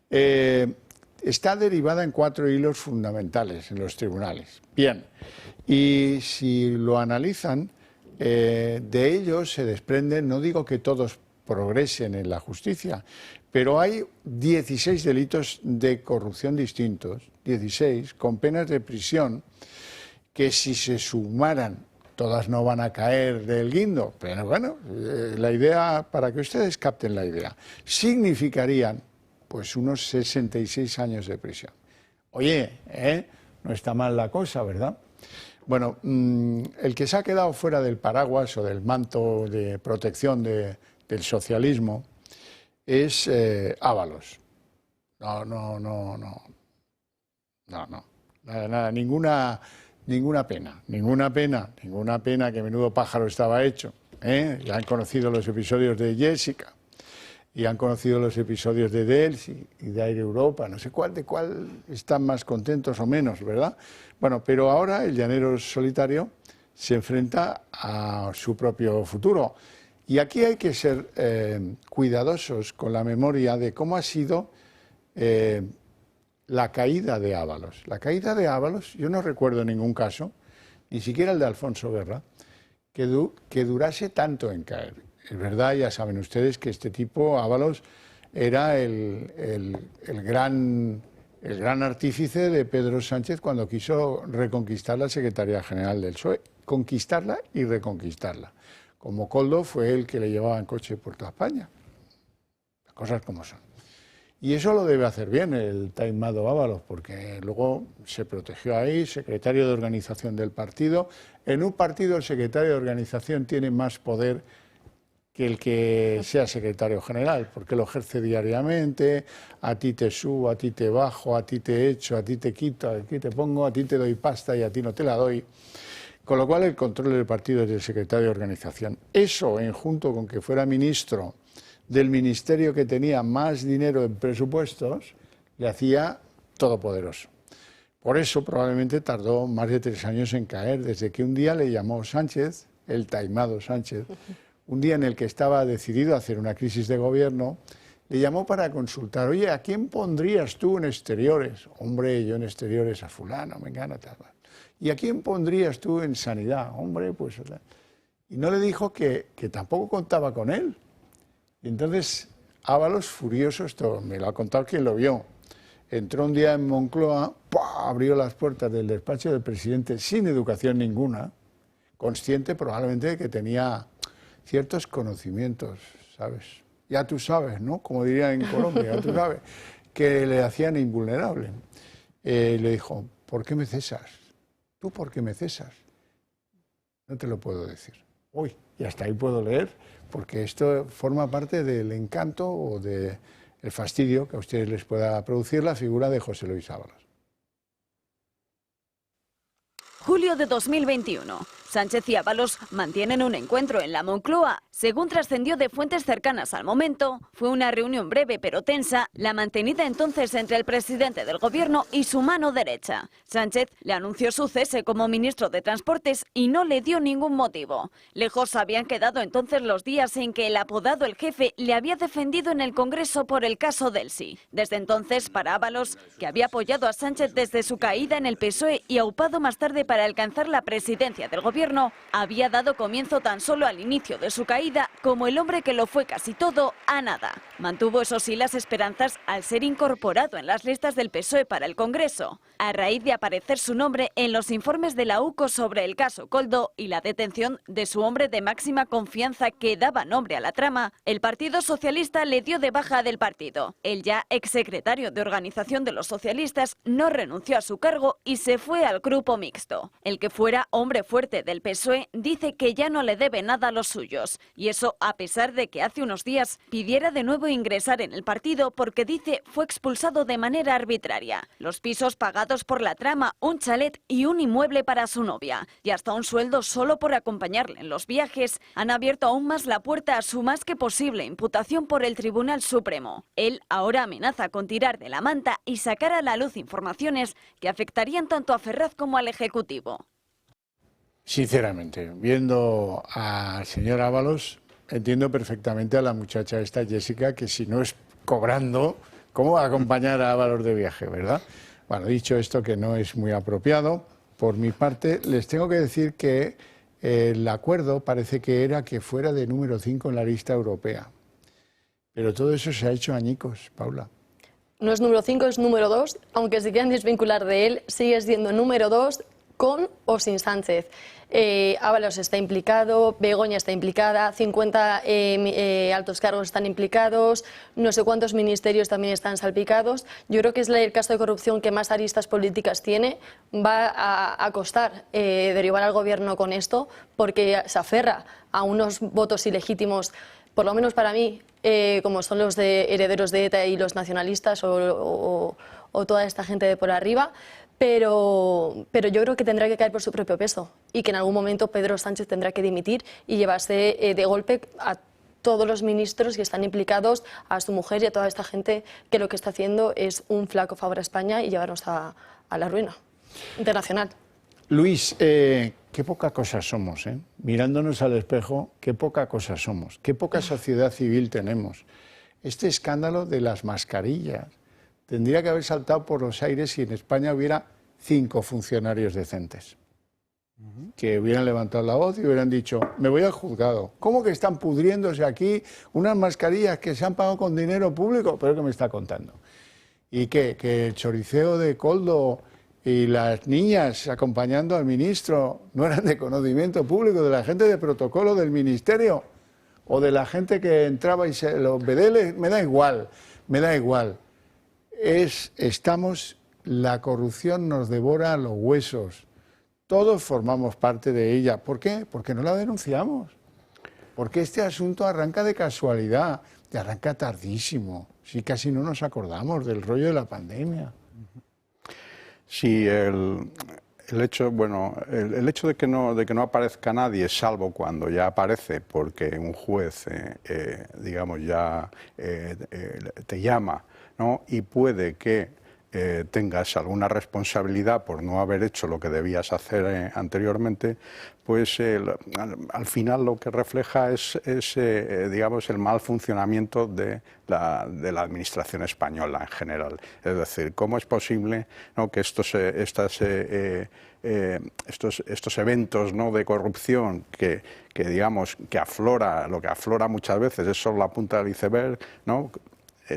Está derivada en 4 hilos fundamentales en los tribunales. Bien, y si lo analizan, de ellos se desprenden, no digo que todos progresen en la justicia, pero hay 16 delitos de corrupción distintos, 16, con penas de prisión, que si se sumaran, todas no van a caer del guindo, pero bueno, la idea, para que ustedes capten la idea, significarían pues unos 66 años de prisión. Oye, no está mal la cosa, ¿verdad? Bueno, el que se ha quedado fuera del paraguas o del manto de protección del socialismo es Ábalos. Nada, ninguna pena, que menudo pájaro estaba hecho. Ya han conocido los episodios de Jessica y han conocido los episodios de Dels y de Air Europa, no sé de cuál están más contentos o menos, ¿verdad? Bueno, pero ahora el llanero solitario se enfrenta a su propio futuro. Y aquí hay que ser cuidadosos con la memoria de cómo ha sido la caída de Ábalos. La caída de Ábalos, yo no recuerdo ningún caso, ni siquiera el de Alfonso Guerra, que durase tanto en caer. Es verdad, ya saben ustedes que este tipo, Ábalos, era el gran artífice de Pedro Sánchez cuando quiso reconquistar la Secretaría General del PSOE, conquistarla y reconquistarla. Como Koldo fue el que le llevaba en coche por toda España. Las cosas como son. Y eso lo debe hacer bien el taimado Ábalos, porque luego se protegió ahí, secretario de organización del partido. En un partido el secretario de organización tiene más poder que el que sea secretario general, porque lo ejerce diariamente, a ti te subo, a ti te bajo, a ti te echo, a ti te quito, aquí te pongo, a ti te doy pasta y a ti no te la doy. Con lo cual el control del partido es del secretario de organización. Eso, en junto con que fuera ministro del ministerio que tenía más dinero en presupuestos, le hacía todopoderoso. Por eso probablemente tardó más de 3 años en caer, desde que un día le llamó Sánchez, el taimado Sánchez, un día en el que estaba decidido a hacer una crisis de gobierno, le llamó para consultar, oye, ¿a quién pondrías tú en exteriores? Hombre, yo en exteriores a fulano, me encanta tal. ¿Y a quién pondrías tú en sanidad? Hombre, pues... Y no le dijo que tampoco contaba con él. Y entonces Ábalos, furioso, esto me lo ha contado quien lo vio, entró un día en Moncloa, abrió las puertas del despacho del presidente sin educación ninguna, consciente probablemente de que tenía ciertos conocimientos, ¿sabes? ya tú sabes, ¿no? Como dirían en Colombia, ya tú sabes, que le hacían invulnerable. Le dijo, ¿por qué me cesas? ¿Tú por qué me cesas? No te lo puedo decir. Uy, y hasta ahí puedo leer, porque esto forma parte del encanto o del fastidio que a ustedes les pueda producir la figura de José Luis Ábalos. Julio de 2021. Sánchez y Ábalos mantienen un encuentro en la Moncloa. Según trascendió de fuentes cercanas al momento, fue una reunión breve pero tensa, la mantenida entonces entre el presidente del gobierno y su mano derecha. Sánchez le anunció su cese como ministro de Transportes y no le dio ningún motivo. Lejos habían quedado entonces los días en que el apodado El Jefe le había defendido en el Congreso por el caso del sí. Desde entonces, para Ábalos, que había apoyado a Sánchez desde su caída en el PSOE y aupado más tarde para alcanzar la presidencia del gobierno, había dado comienzo tan solo al inicio de su caída, como el hombre que lo fue casi todo, a nada. Mantuvo eso sí las esperanzas al ser incorporado en las listas del PSOE para el Congreso, a raíz de aparecer su nombre en los informes de la UCO sobre el caso Koldo y la detención de su hombre de máxima confianza que daba nombre a la trama. El Partido Socialista le dio de baja del partido. El ya exsecretario de Organización de los Socialistas no renunció a su cargo y se fue al grupo mixto. El que fuera hombre fuerte del PSOE dice que ya no le debe nada a los suyos, y eso a pesar de que hace unos días pidiera de nuevo ingresar en el partido porque dice fue expulsado de manera arbitraria. Los pisos pagados por la trama, un chalet y un inmueble para su novia, y hasta un sueldo solo por acompañarle en los viajes, han abierto aún más la puerta a su más que posible imputación por el Tribunal Supremo. Él ahora amenaza con tirar de la manta y sacar a la luz informaciones que afectarían tanto a Ferraz como al Ejecutivo. Sinceramente, viendo al señor Ábalos, entiendo perfectamente a la muchacha esta, Jessica, que si no es cobrando, ¿cómo va a acompañar a Ábalos de viaje, verdad? Bueno, dicho esto, que no es muy apropiado, por mi parte, les tengo que decir que el acuerdo parece que era que fuera de número 5 en la lista europea. Pero todo eso se ha hecho añicos, Paula. No es número 5, es número 2. Aunque se quieran desvincular de él, sigue siendo número 2 con o sin Sánchez. Ábalos está implicado, Begoña está implicada, 50 altos cargos están implicados, no sé cuántos ministerios también están salpicados. Yo creo que es el caso de corrupción que más aristas políticas tiene. Va a costar derivar al gobierno con esto, porque se aferra a unos votos ilegítimos, por lo menos para mí, como son los de herederos de ETA y los nacionalistas o toda esta gente de por arriba. Pero yo creo que tendrá que caer por su propio peso y que en algún momento Pedro Sánchez tendrá que dimitir y llevarse de golpe a todos los ministros que están implicados, a su mujer y a toda esta gente que lo que está haciendo es un flaco favor a España y llevarnos a la ruina internacional. Luis, qué poca cosa somos, ¿eh? Mirándonos al espejo, qué poca cosa somos, qué poca sociedad civil tenemos. Este escándalo de las mascarillas tendría que haber saltado por los aires si en España hubiera 5 funcionarios decentes que hubieran levantado la voz y hubieran dicho, me voy al juzgado. ¿Cómo que están pudriéndose aquí unas mascarillas que se han pagado con dinero público? ¿Pero qué me está contando? ¿Y qué? ¿Que el choriceo de Koldo y las niñas acompañando al ministro no eran de conocimiento público, de la gente de protocolo del ministerio o de la gente que entraba y se los bedeles? Me da igual, me da igual. La corrupción nos devora los huesos. Todos formamos parte de ella. ¿Por qué? Porque no la denunciamos. Porque este asunto arranca de casualidad, y arranca tardísimo. Sí, casi no nos acordamos del rollo de la pandemia. Sí, el hecho de que no aparezca nadie, salvo cuando ya aparece, porque un juez, digamos, ya te llama, ¿no? Y puede que tengas alguna responsabilidad por no haber hecho lo que debías hacer anteriormente, pues al final lo que refleja es digamos, el mal funcionamiento de la administración española en general. Es decir, ¿cómo es posible, ¿no?, que estos eventos, ¿no?, de corrupción que digamos que lo que aflora muchas veces es solo la punta del iceberg, ¿no?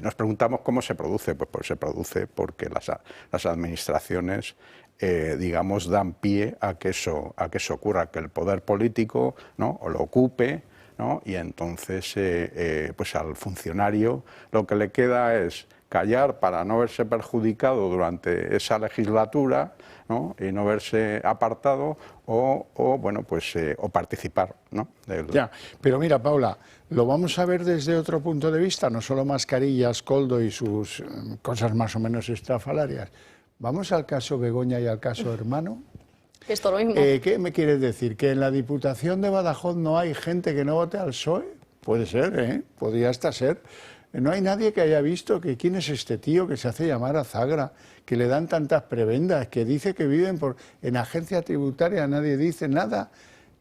Nos preguntamos cómo se produce. Pues se produce porque las administraciones digamos, dan pie a que eso ocurra, que el poder político, ¿no?, o lo ocupe, ¿no? Y entonces pues al funcionario lo que le queda es callar para no verse perjudicado durante esa legislatura, ¿no? Y no verse apartado o bueno, pues, o participar, ¿no? Ya, pero mira, Paula, lo vamos a ver desde otro punto de vista, no solo mascarillas, Koldo y sus cosas más o menos estrafalarias. Vamos al caso Begoña y al caso Hermano. Esto lo mismo. ¿Qué me quieres decir? ¿Que en la Diputación de Badajoz no hay gente que no vote al PSOE? Puede ser, ¿eh? Podría hasta ser. No hay nadie que haya visto que quién es este tío que se hace llamar Azagra, que le dan tantas prebendas, que dice que viven en agencia tributaria, nadie dice nada.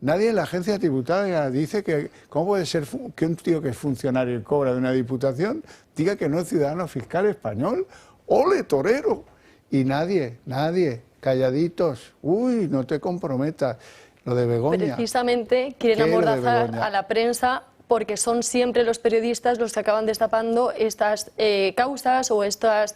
Nadie en la agencia tributaria dice que cómo puede ser que un tío que es funcionario y cobra de una diputación diga que no es ciudadano fiscal español. ¡Ole, torero! Y nadie, calladitos. Uy, no te comprometas. Lo de Begoña. Precisamente quieren amordazar a la prensa porque son siempre los periodistas los que acaban destapando estas causas o estos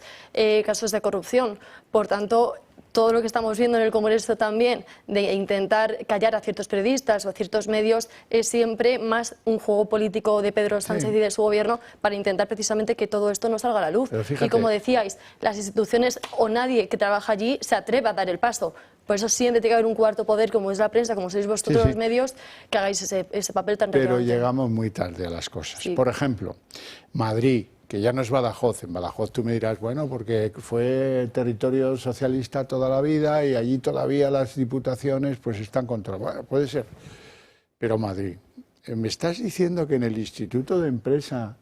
casos de corrupción. Por tanto, todo lo que estamos viendo en el Congreso también, de intentar callar a ciertos periodistas o a ciertos medios, es siempre más un juego político de Pedro Sánchez y de su gobierno para intentar precisamente que todo esto no salga a la luz. Y como decíais, las instituciones o nadie que trabaja allí se atreve a dar el paso. Por eso siempre tiene que haber un cuarto poder, como es la prensa, como sois vosotros los medios, que hagáis ese papel tan relevante. Pero llegamos muy tarde a las cosas. Por ejemplo, Madrid, que ya no es Badajoz. En Badajoz tú me dirás, bueno, porque fue territorio socialista toda la vida y allí todavía las diputaciones pues están controladas. Bueno, puede ser. Pero Madrid, ¿me estás diciendo que en el Instituto de Empresa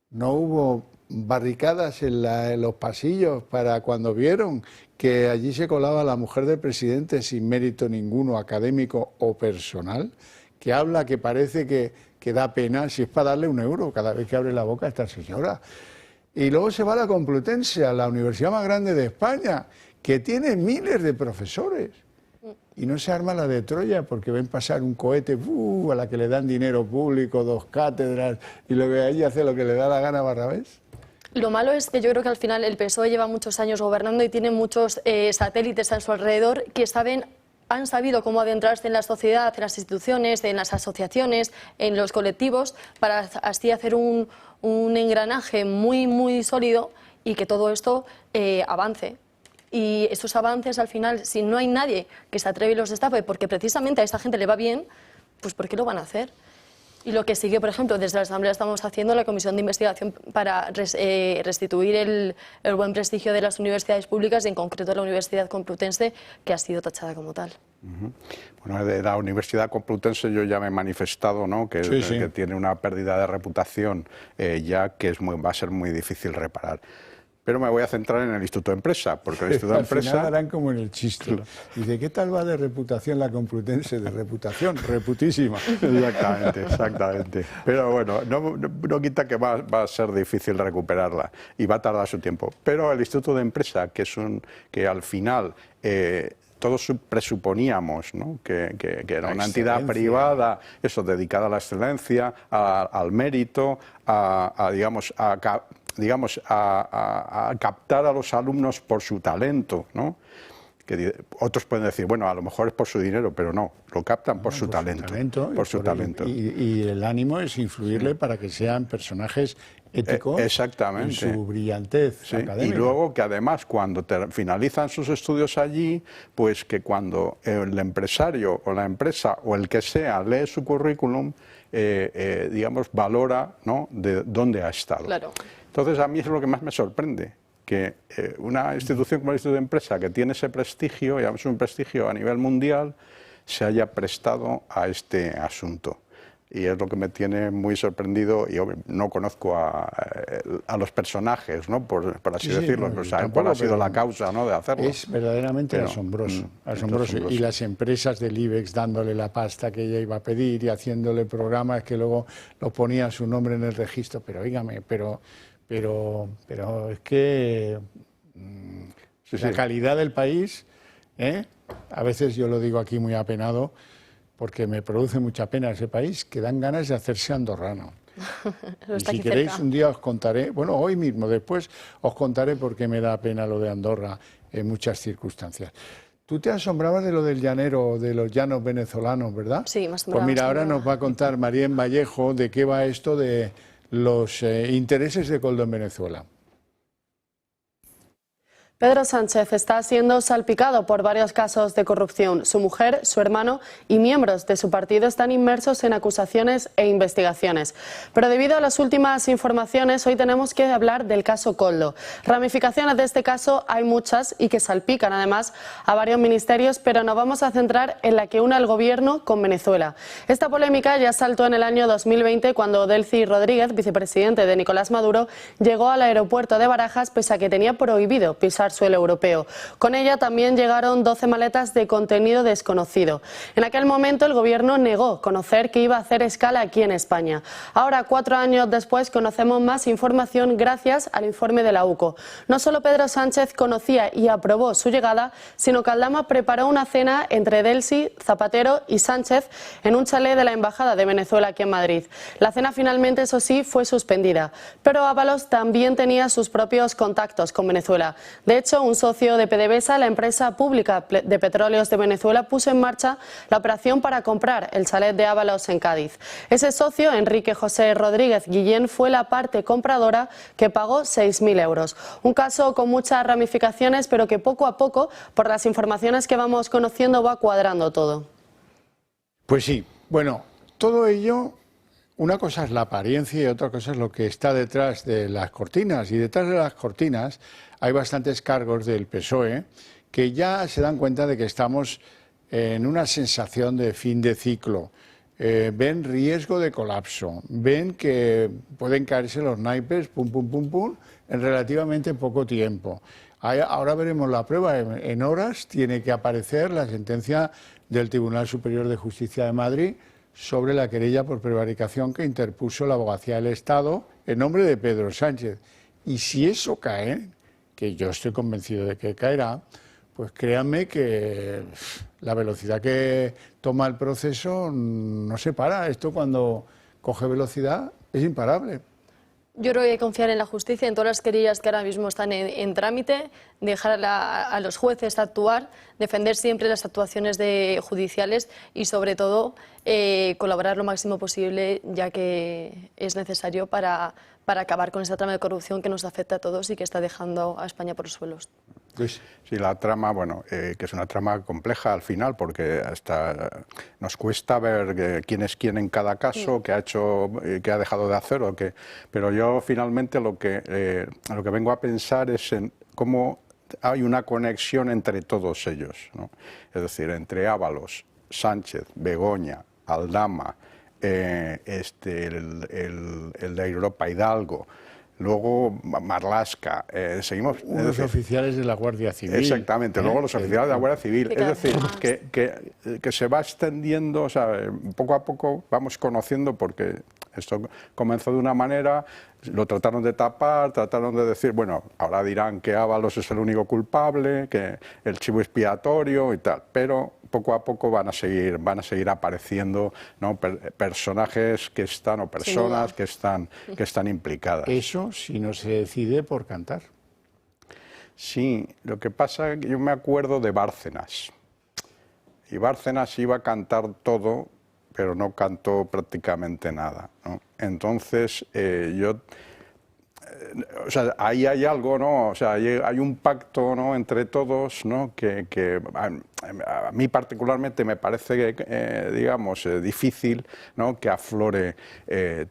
no hubo barricadas en los pasillos para cuando vieron que allí se colaba la mujer del presidente sin mérito ninguno académico o personal? Que habla, que parece que da pena, si es para darle €1 cada vez que abre la boca esta señora. Y luego se va a la Complutense, a la universidad más grande de España, que tiene miles de profesores. Y no se arma la de Troya porque ven pasar un cohete a la que le dan dinero público, 2 cátedras, y lo que allí hace lo que le da la gana a Barrabés. Lo malo es que yo creo que al final el PSOE lleva muchos años gobernando y tiene muchos satélites a su alrededor que han sabido cómo adentrarse en la sociedad, en las instituciones, en las asociaciones, en los colectivos, para así hacer un engranaje muy, muy sólido y que todo esto avance. Y esos avances, al final, si no hay nadie que se atreve y los destape, porque precisamente a esta gente le va bien, pues ¿por qué lo van a hacer? Y lo que sigue, por ejemplo, desde la Asamblea estamos haciendo la comisión de investigación para restituir el buen prestigio de las universidades públicas y en concreto la Universidad Complutense, que ha sido tachada como tal. Bueno, de la Universidad Complutense yo ya me he manifestado, ¿no? que tiene una pérdida de reputación ya que va a ser muy difícil reparar. Pero me voy a centrar en el Instituto de Empresa, porque el Instituto de Empresa... Al final harán como en el chiste. Dice, ¿qué tal va de reputación la Complutense? De reputación, reputísima. Exactamente, exactamente. Pero bueno, no quita que va a ser difícil recuperarla y va a tardar su tiempo. Pero el Instituto de Empresa, que al final... todos presuponíamos, ¿no? que era una entidad privada, eso, dedicada a la excelencia, al mérito, digamos, a captar a los alumnos por su talento, ¿no? Que otros pueden decir, bueno, a lo mejor es por su dinero, pero no, lo captan por su talento. Por su talento. Y el ánimo es influirle para que sean personajes éticos exactamente. En su brillantez académica. Y luego que además cuando finalizan sus estudios allí, pues que cuando el empresario o la empresa o el que sea lee su currículum, digamos, valora, ¿no? de dónde ha estado. Claro. Entonces a mí es lo que más me sorprende, que una institución como el Instituto de Empresa, que tiene ese prestigio, y además un prestigio a nivel mundial, se haya prestado a este asunto. Y es lo que me tiene muy sorprendido. Yo no conozco a los personajes, ¿no? por así decirlo, no, cuál ha sido la causa, ¿no? de hacerlo. Es verdaderamente asombroso. Y las empresas del IBEX dándole la pasta que ella iba a pedir y haciéndole programas que luego lo ponía su nombre en el registro. Pero dígame, pero es que la calidad del país, a veces yo lo digo aquí muy apenado, porque me produce mucha pena ese país, que dan ganas de hacerse andorrano. Y si queréis un día os contaré, bueno, hoy mismo, después os contaré por qué me da pena lo de Andorra en muchas circunstancias. Tú te asombrabas de lo del llanero, de los llanos venezolanos, ¿verdad? Sí, más o menos. Pues mira, ahora nos va a contar María Vallejo de qué va esto de los intereses de Koldo en Venezuela. Pedro Sánchez está siendo salpicado por varios casos de corrupción. Su mujer, su hermano y miembros de su partido están inmersos en acusaciones e investigaciones. Pero debido a las últimas informaciones, hoy tenemos que hablar del caso Koldo. Ramificaciones de este caso hay muchas y que salpican además a varios ministerios, pero nos vamos a centrar en la que une al gobierno con Venezuela. Esta polémica ya saltó en el año 2020 cuando Delcy Rodríguez, vicepresidente de Nicolás Maduro, llegó al aeropuerto de Barajas pese a que tenía prohibido pisar suelo europeo. Con ella también llegaron 12 maletas de contenido desconocido. En aquel momento el gobierno negó conocer que iba a hacer escala aquí en España. Ahora, 4 años después, conocemos más información gracias al informe de la UCO. No solo Pedro Sánchez conocía y aprobó su llegada, sino que Aldama preparó una cena entre Delcy, Zapatero y Sánchez en un chalet de la Embajada de Venezuela aquí en Madrid. La cena finalmente, eso sí, fue suspendida. Pero Ábalos también tenía sus propios contactos con Venezuela. De hecho, un socio de PDVSA, la empresa pública de petróleos de Venezuela, puso en marcha la operación para comprar el chalet de Ábalos en Cádiz. Ese socio, Enrique José Rodríguez Guillén, fue la parte compradora que pagó 6.000 euros. Un caso con muchas ramificaciones, pero que poco a poco, por las informaciones que vamos conociendo, va cuadrando todo. Pues sí, bueno, todo ello, una cosa es la apariencia y otra cosa es lo que está detrás de las cortinas. Y detrás de las cortinas hay bastantes cargos del PSOE que ya se dan cuenta de que estamos en una sensación de fin de ciclo. Ven riesgo de colapso, ven que pueden caerse los naipes, pum, pum, pum, pum, en relativamente poco tiempo. Ahora veremos la prueba. En horas tiene que aparecer la sentencia del Tribunal Superior de Justicia de Madrid sobre la querella por prevaricación que interpuso la Abogacía del Estado en nombre de Pedro Sánchez. Y si eso cae, que yo estoy convencido de que caerá, pues créanme que la velocidad que toma el proceso no se para. Esto cuando coge velocidad es imparable. Yo creo que hay que confiar en la justicia, en todas las querellas que ahora mismo están en trámite, dejar a los jueces actuar, defender siempre las actuaciones judiciales y sobre todo colaborar lo máximo posible, ya que es necesario para acabar con esta trama de corrupción que nos afecta a todos y que está dejando a España por los suelos. Sí, la trama, bueno, que es una trama compleja al final, porque hasta nos cuesta ver quién es quién en cada caso, qué ha hecho, qué ha dejado de hacer, pero yo finalmente lo que vengo a pensar es en cómo hay una conexión entre todos ellos, ¿no? Es decir, entre Ábalos, Sánchez, Begoña, Aldama, el de Europa, Hidalgo, luego Marlaska, seguimos... Los oficiales de la Guardia Civil. Exactamente, luego los oficiales de la Guardia Civil. Es decir, que se va extendiendo, o sea, poco a poco vamos conociendo, porque esto comenzó de una manera, lo trataron de tapar, trataron de decir, bueno, ahora dirán que Ábalos es el único culpable, que el chivo expiatorio y tal, pero poco a poco van a seguir apareciendo, ¿no?, personajes que están, o personas que están implicadas. Eso si no se decide por cantar. Sí, lo que pasa es que yo me acuerdo de Bárcenas. Y Bárcenas iba a cantar todo, pero no cantó prácticamente nada, ¿no? Entonces, o sea, ahí hay algo, ¿no? O sea, hay un pacto, ¿no?, entre todos, ¿no?, que a mí particularmente me parece, digamos, difícil, ¿no?, que aflore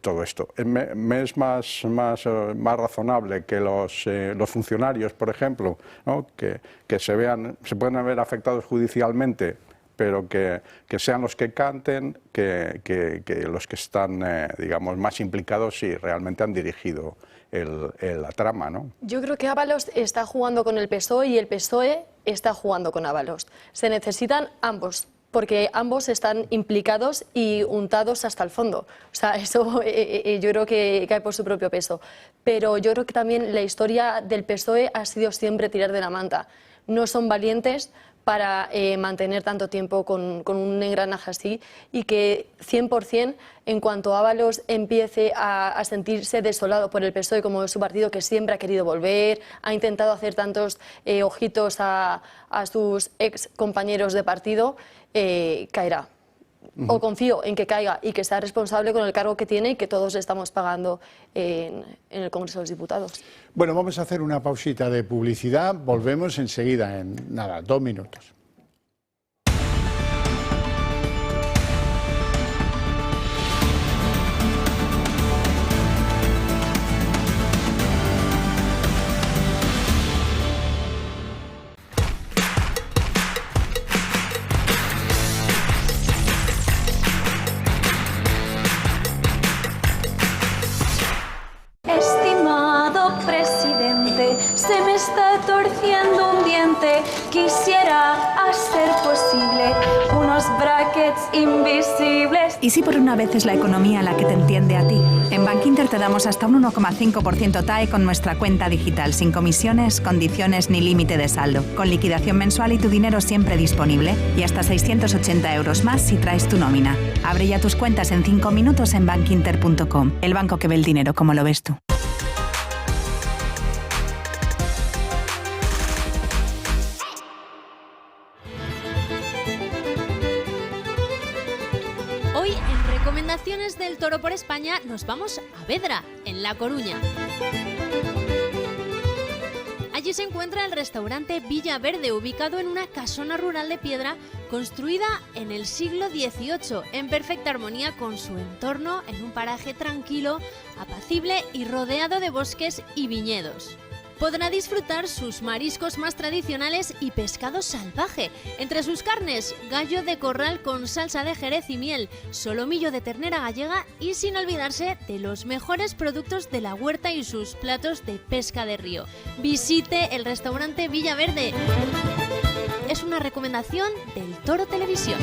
todo esto. Me es más razonable que los funcionarios, por ejemplo, ¿no?, que se pueden ver afectados judicialmente, pero que sean los que canten, que los que están, digamos, más implicados y realmente han dirigido la trama, ¿no? Yo creo que Ábalos está jugando con el PSOE y el PSOE está jugando con Ábalos. Se necesitan ambos, porque ambos están implicados y untados hasta el fondo. O sea, eso yo creo que cae por su propio peso. Pero yo creo que también la historia del PSOE ha sido siempre tirar de la manta. No son valientes para mantener tanto tiempo con un engranaje así, y que 100% en cuanto Ábalos empiece a sentirse desolado por el PSOE como es su partido, que siempre ha querido volver, ha intentado hacer tantos ojitos a sus ex compañeros de partido, caerá. O confío en que caiga y que sea responsable con el cargo que tiene y que todos estamos pagando en el Congreso de los Diputados. Bueno, vamos a hacer una pausita de publicidad. Volvemos enseguida, en nada, 2 minutos. Estimado presidente, se me está torciendo un diente. Quisiera, a ser posible, unos brackets invisibles. ¿Y si por una vez es la economía la que te entiende a ti? En Bankinter te damos hasta un 1,5% TAE con nuestra cuenta digital, sin comisiones, condiciones ni límite de saldo, con liquidación mensual y tu dinero siempre disponible, y hasta 680 euros más si traes tu nómina. Abre ya tus cuentas en 5 minutos en bankinter.com, el banco que ve el dinero como lo ves tú. Hoy en Recomendaciones del Toro por España nos vamos a Vedra, en La Coruña. Allí se encuentra el restaurante Villa Verde, ubicado en una casona rural de piedra construida en el siglo XVIII, en perfecta armonía con su entorno, en un paraje tranquilo, apacible y rodeado de bosques y viñedos. Podrá disfrutar sus mariscos más tradicionales y pescado salvaje. Entre sus carnes, gallo de corral con salsa de jerez y miel, solomillo de ternera gallega y sin olvidarse de los mejores productos de la huerta y sus platos de pesca de río. Visite el restaurante Villa Verde. Es una recomendación del Toro Televisión.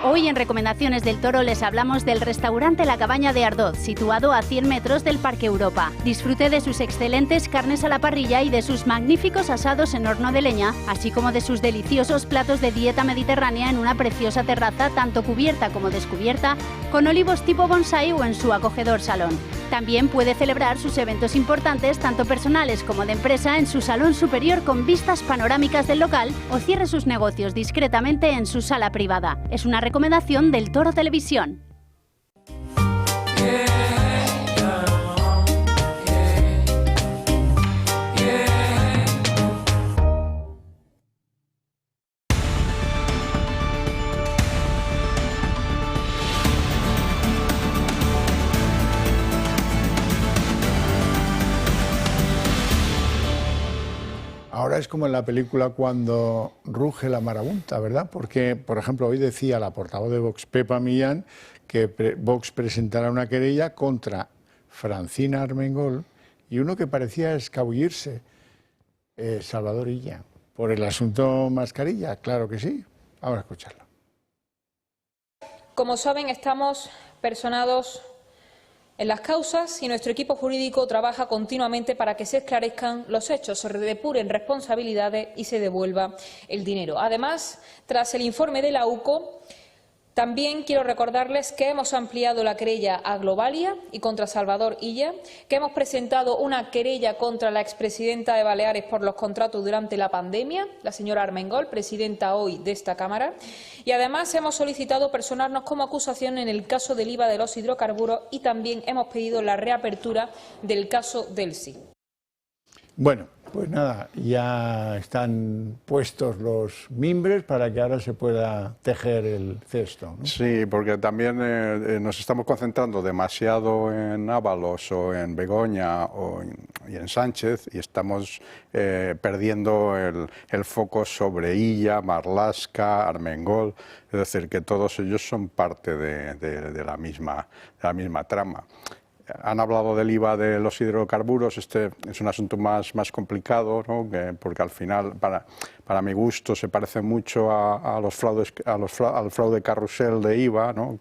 Hoy en Recomendaciones del Toro les hablamos del restaurante La Cabaña de Ardoz, situado a 100 metros del Parque Europa. Disfrute de sus excelentes carnes a la parrilla y de sus magníficos asados en horno de leña, así como de sus deliciosos platos de dieta mediterránea en una preciosa terraza, tanto cubierta como descubierta, con olivos tipo bonsái o en su acogedor salón. También puede celebrar sus eventos importantes, tanto personales como de empresa, en su salón superior con vistas panorámicas del local, o cierre sus negocios discretamente en su sala privada. Es una recomendación del Toro Televisión. Ahora es como en la película cuando ruge la marabunta, ¿verdad? Porque, por ejemplo, hoy decía la portavoz de Vox, Pepa Millán, que Vox presentará una querella contra Francina Armengol y uno que parecía escabullirse, Salvador Illa, por el asunto mascarilla. Claro que sí. Vamos a escucharlo. Como saben, estamos personados en las causas y nuestro equipo jurídico trabaja continuamente para que se esclarezcan los hechos, se depuren responsabilidades y se devuelva el dinero. Además, tras el informe de la UCO, también quiero recordarles que hemos ampliado la querella a Globalia y contra Salvador Illa, que hemos presentado una querella contra la expresidenta de Baleares por los contratos durante la pandemia, la señora Armengol, presidenta hoy de esta Cámara, y además hemos solicitado personarnos como acusación en el caso del IVA de los hidrocarburos y también hemos pedido la reapertura del caso del SI. Bueno, pues nada, ya están puestos los mimbres para que ahora se pueda tejer el cesto, ¿no? Sí, porque también nos estamos concentrando demasiado en Ábalos o en Begoña y en Sánchez y estamos perdiendo el foco sobre Illa, Marlaska, Armengol, es decir, que todos ellos son parte de la misma trama. Han hablado del IVA de los hidrocarburos, este es un asunto más complicado, ¿no? Porque al final, para mi gusto, se parece mucho a los fraudes, al fraude carrusel de IVA, ¿no?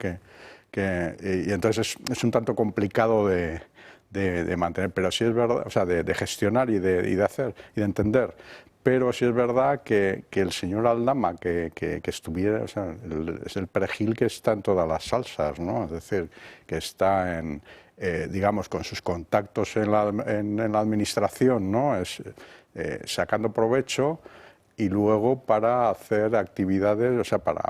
Y entonces es un tanto complicado de mantener, pero sí es verdad, o sea, de gestionar y de hacer y de entender. Pero sí es verdad que el señor Aldama, que estuviera, o sea, es el perejil que está en todas las salsas, ¿no? Es decir, que está digamos, con sus contactos en la administración, ¿no? Sacando provecho y luego para hacer actividades, o sea, para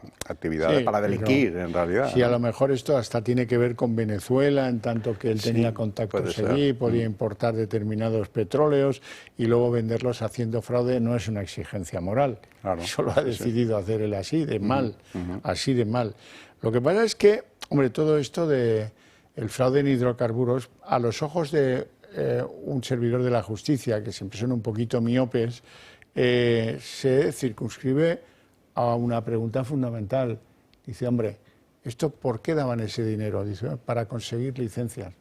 delinquir, en realidad. Sí, ¿no? A lo mejor esto hasta tiene que ver con Venezuela, en tanto que él tenía contactos allí, podía importar determinados petróleos y luego venderlos haciendo fraude. No es una exigencia moral, claro, solo ha decidido hacer él así, de mal, así de mal. Lo que pasa es que, hombre, todo esto de el fraude en hidrocarburos, a los ojos de un servidor de la justicia, que siempre son un poquito miopes, se circunscribe a una pregunta fundamental. Dice, hombre, ¿esto por qué daban ese dinero? Dice, para conseguir licencias.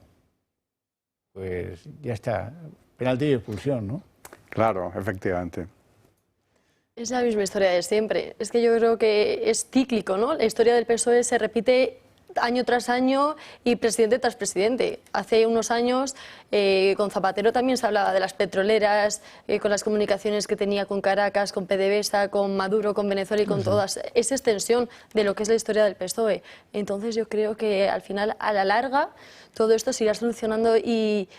Pues ya está, penalti y expulsión, ¿no? Claro, efectivamente. Es la misma historia de siempre. Es que yo creo que es cíclico, ¿no? La historia del PSOE se repite año tras año y presidente tras presidente. Hace unos años con Zapatero también se hablaba de las petroleras, con las comunicaciones que tenía con Caracas, con PDVSA, con Maduro, con Venezuela y con todas. Es extensión de lo que es la historia del PSOE. Entonces yo creo que al final, a la larga, todo esto se irá solucionando y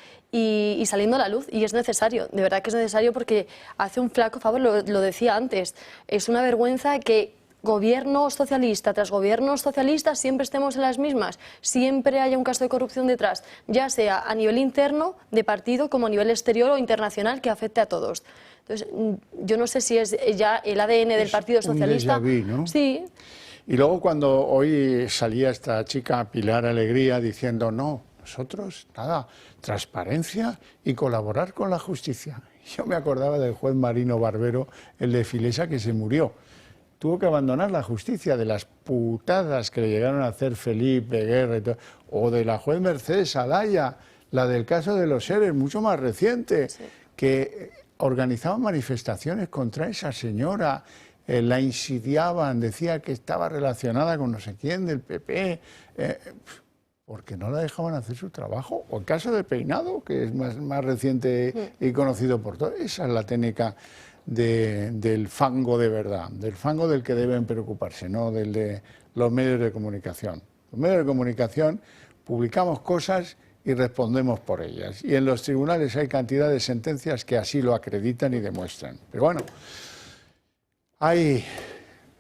saliendo a la luz, y es necesario, de verdad que es necesario, porque hace un flaco favor, lo decía antes, es una vergüenza que gobierno socialista tras gobierno socialista siempre estemos en las mismas, siempre haya un caso de corrupción detrás, ya sea a nivel interno de partido como a nivel exterior o internacional, que afecte a todos. Entonces, yo no sé si es ya el ADN del Partido Socialista. Un déjà vu, ¿no? Sí. Y luego cuando hoy salía esta chica Pilar Alegría diciendo, no, nosotros, nada, transparencia y colaborar con la justicia. Yo me acordaba del juez Marino Barbero, el de Filesa, que se murió. Tuvo que abandonar la justicia de las putadas que le llegaron a hacer Felipe Guerra y todo, o de la juez Mercedes Alaya, la del caso de los seres, mucho más reciente, sí, que organizaban manifestaciones contra esa señora, la insidiaban, decía que estaba relacionada con no sé quién del PP, porque no la dejaban hacer su trabajo. O el caso de Peinado, que es más reciente y conocido por todos. Esa es la técnica del fango de verdad, del fango del que deben preocuparse, no del de los medios de comunicación. Los medios de comunicación publicamos cosas y respondemos por ellas. Y en los tribunales hay cantidad de sentencias que así lo acreditan y demuestran. Pero bueno, hay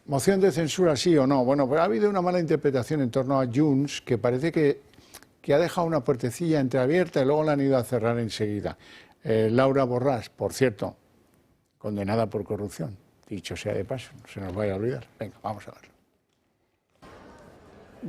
moción de censura, sí o no. Bueno, pues ha habido una mala interpretación en torno a Junts, que parece que ha dejado una puertecilla entreabierta y luego la han ido a cerrar enseguida. Laura Borràs, por cierto, condenada por corrupción, dicho sea de paso, no se nos vaya a olvidar. Venga, vamos a verlo.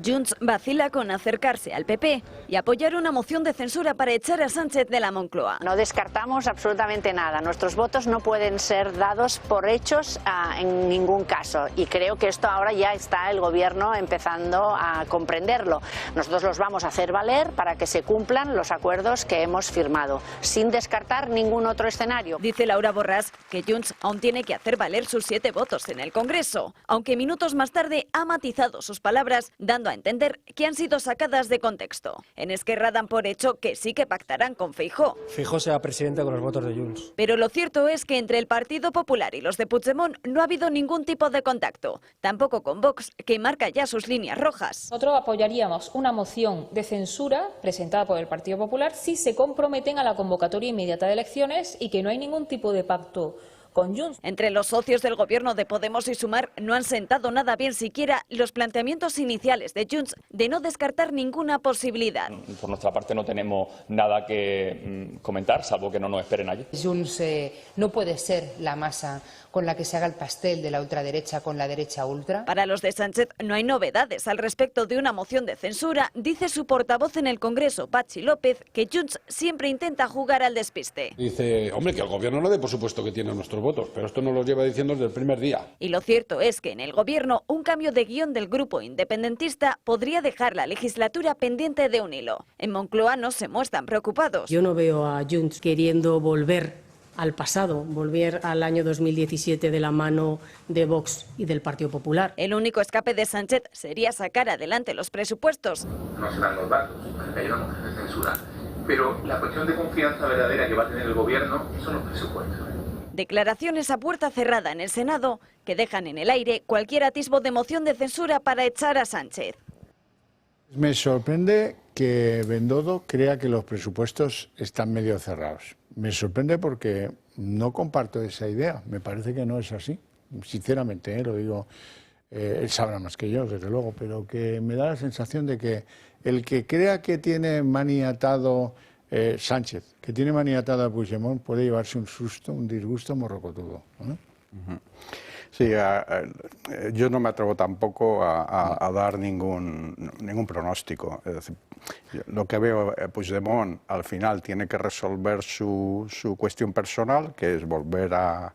Junts vacila con acercarse al PP y apoyar una moción de censura para echar a Sánchez de la Moncloa. No descartamos absolutamente nada. Nuestros votos no pueden ser dados por hechos en ningún caso. Y creo que esto ahora ya está el Gobierno empezando a comprenderlo. Nosotros los vamos a hacer valer para que se cumplan los acuerdos que hemos firmado, sin descartar ningún otro escenario. Dice Laura Borràs que Junts aún tiene que hacer valer sus 7 votos en el Congreso, aunque minutos más tarde ha matizado sus palabras, dando a entender que han sido sacadas de contexto. En Esquerra dan por hecho que sí que pactarán con Feijóo. Feijóo será presidente con los votos de Junts. Pero lo cierto es que entre el Partido Popular y los de Puigdemont no ha habido ningún tipo de contacto, tampoco con Vox, que marca ya sus líneas rojas. Nosotros apoyaríamos una moción de censura presentada por el Partido Popular si se comprometen a la convocatoria inmediata de elecciones y que no hay ningún tipo de pacto con Junts. Entre los socios del gobierno de Podemos y Sumar no han sentado nada bien siquiera los planteamientos iniciales de Junts de no descartar ninguna posibilidad. Por nuestra parte no tenemos nada que comentar, salvo que no nos esperen allí. Junts no puede ser la masa con la que se haga el pastel de la ultraderecha con la derecha ultra. Para los de Sánchez no hay novedades al respecto de una moción de censura. Dice su portavoz en el Congreso, Patxi López, que Junts siempre intenta jugar al despiste. Dice, hombre, que el gobierno no dé por supuesto que tiene nuestros votos, pero esto nos lo lleva diciendo desde el primer día. Y lo cierto es que en el gobierno un cambio de guión del grupo independentista podría dejar la legislatura pendiente de un hilo. En Moncloa no se muestran preocupados. Yo no veo a Junts queriendo volver al pasado, volver al año 2017 de la mano de Vox y del Partido Popular. El único escape de Sánchez sería sacar adelante los presupuestos. No serán los datos, hay una moción de censura, pero la cuestión de confianza verdadera que va a tener el gobierno son los presupuestos. Declaraciones a puerta cerrada en el Senado que dejan en el aire cualquier atisbo de moción de censura para echar a Sánchez. Me sorprende que Bendodo crea que los presupuestos están medio cerrados. Me sorprende porque no comparto esa idea. Me parece que no es así. Sinceramente, lo digo, él sabrá más que yo, desde luego, pero que me da la sensación de que el que crea que tiene maniatado Sánchez, que tiene maniatado a Puigdemont, puede llevarse un susto, un disgusto morrocotudo, ¿no? Sí, yo no me atrevo tampoco a dar ningún pronóstico. Es decir, lo que veo, Puigdemont al final tiene que resolver su cuestión personal, que es volver a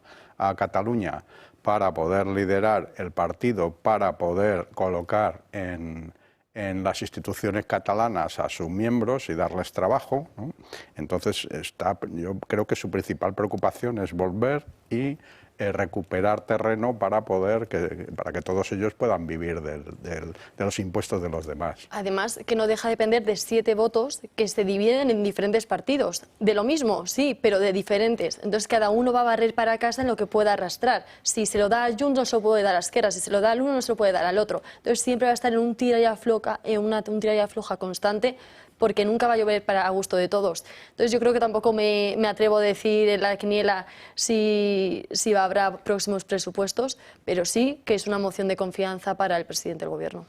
Cataluña para poder liderar el partido, para poder colocar en las instituciones catalanas a sus miembros y darles trabajo, ¿no? Entonces, yo creo que su principal preocupación es volver y recuperar terreno para que todos ellos puedan vivir de los impuestos de los demás. Además, que no deja de depender de 7 votos que se dividen en diferentes partidos. De lo mismo, sí, pero de diferentes. Entonces, cada uno va a barrer para casa en lo que pueda arrastrar. Si se lo da a Junts, no se lo puede dar a Esquerra. Si se lo da al uno, no se lo puede dar al otro. Entonces, siempre va a estar en un tira y afloja constante, porque nunca va a llover para a gusto de todos. Entonces yo creo que tampoco me atrevo a decir en la quiniela si habrá próximos presupuestos, pero sí que es una moción de confianza para el presidente del Gobierno.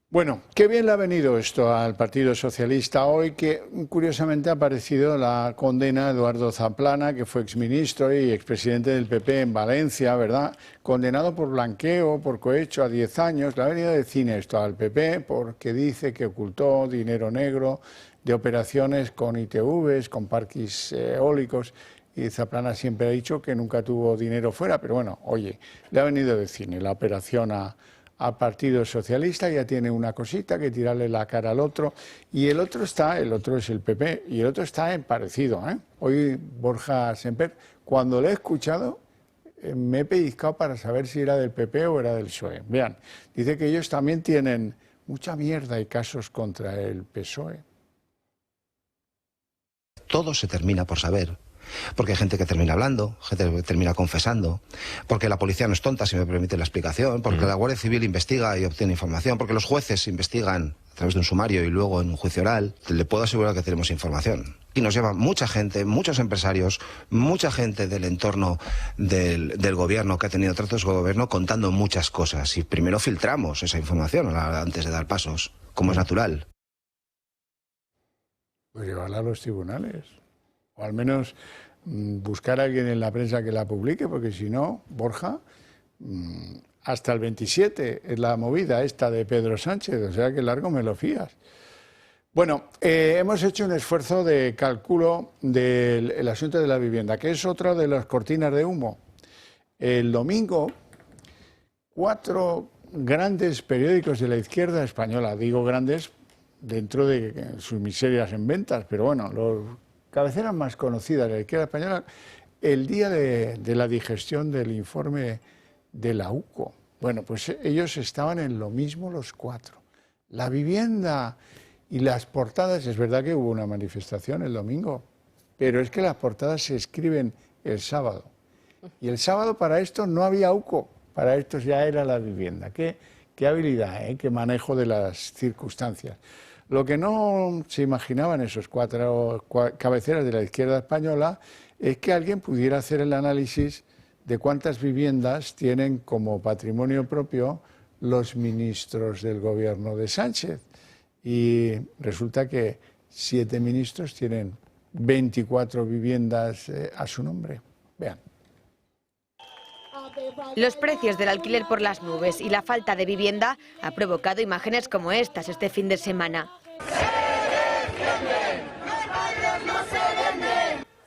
Bueno, qué bien le ha venido esto al Partido Socialista hoy, que curiosamente ha aparecido la condena a Eduardo Zaplana, que fue exministro y expresidente del PP en Valencia, ¿verdad? Condenado por blanqueo, por cohecho a 10 años. Le ha venido de cine esto al PP porque dice que ocultó dinero negro de operaciones con ITVs, con parques eólicos. Y Zaplana siempre ha dicho que nunca tuvo dinero fuera, pero bueno, oye, le ha venido de cine la operación al Partido Socialista, ya tiene una cosita que tirarle la cara al otro, y el otro es el PP, y el otro está en parecido, ¿eh? Hoy Borja Semper, cuando le he escuchado, me he pellizcado para saber si era del PP o era del PSOE. Vean, dice que ellos también tienen mucha mierda y casos contra el PSOE. Todo se termina por saber. Porque hay gente que termina hablando, gente que termina confesando, porque la policía no es tonta, si me permite la explicación, porque la Guardia Civil investiga y obtiene información, porque los jueces investigan a través de un sumario y luego en un juicio oral. Le puedo asegurar que tenemos información. Y nos lleva mucha gente, muchos empresarios, mucha gente del entorno del gobierno que ha tenido tratos con el gobierno contando muchas cosas. Y primero filtramos esa información antes de dar pasos, como es natural. Pues llevarla a los tribunales. O al menos buscar a alguien en la prensa que la publique, porque si no, Borja, hasta el 27 es la movida esta de Pedro Sánchez, o sea que largo me lo fías. Bueno, hemos hecho un esfuerzo de cálculo del asunto de la vivienda, que es otra de las cortinas de humo. El domingo, 4 grandes periódicos de la izquierda española, digo grandes dentro de sus miserias en ventas, pero bueno, los cabeceras más conocidas de la izquierda española, el día de la digestión del informe de la UCO. Bueno, pues ellos estaban en lo mismo los 4. La vivienda y las portadas, es verdad que hubo una manifestación el domingo, pero es que las portadas se escriben el sábado. Y el sábado para esto no había UCO, para esto ya era la vivienda. Qué habilidad, qué manejo de las circunstancias. Lo que no se imaginaban esos 4 cabeceras de la izquierda española es que alguien pudiera hacer el análisis de cuántas viviendas tienen como patrimonio propio los ministros del gobierno de Sánchez. Y resulta que 7 ministros tienen 24 viviendas a su nombre. Vean. Los precios del alquiler por las nubes y la falta de vivienda ha provocado imágenes como estas este fin de semana.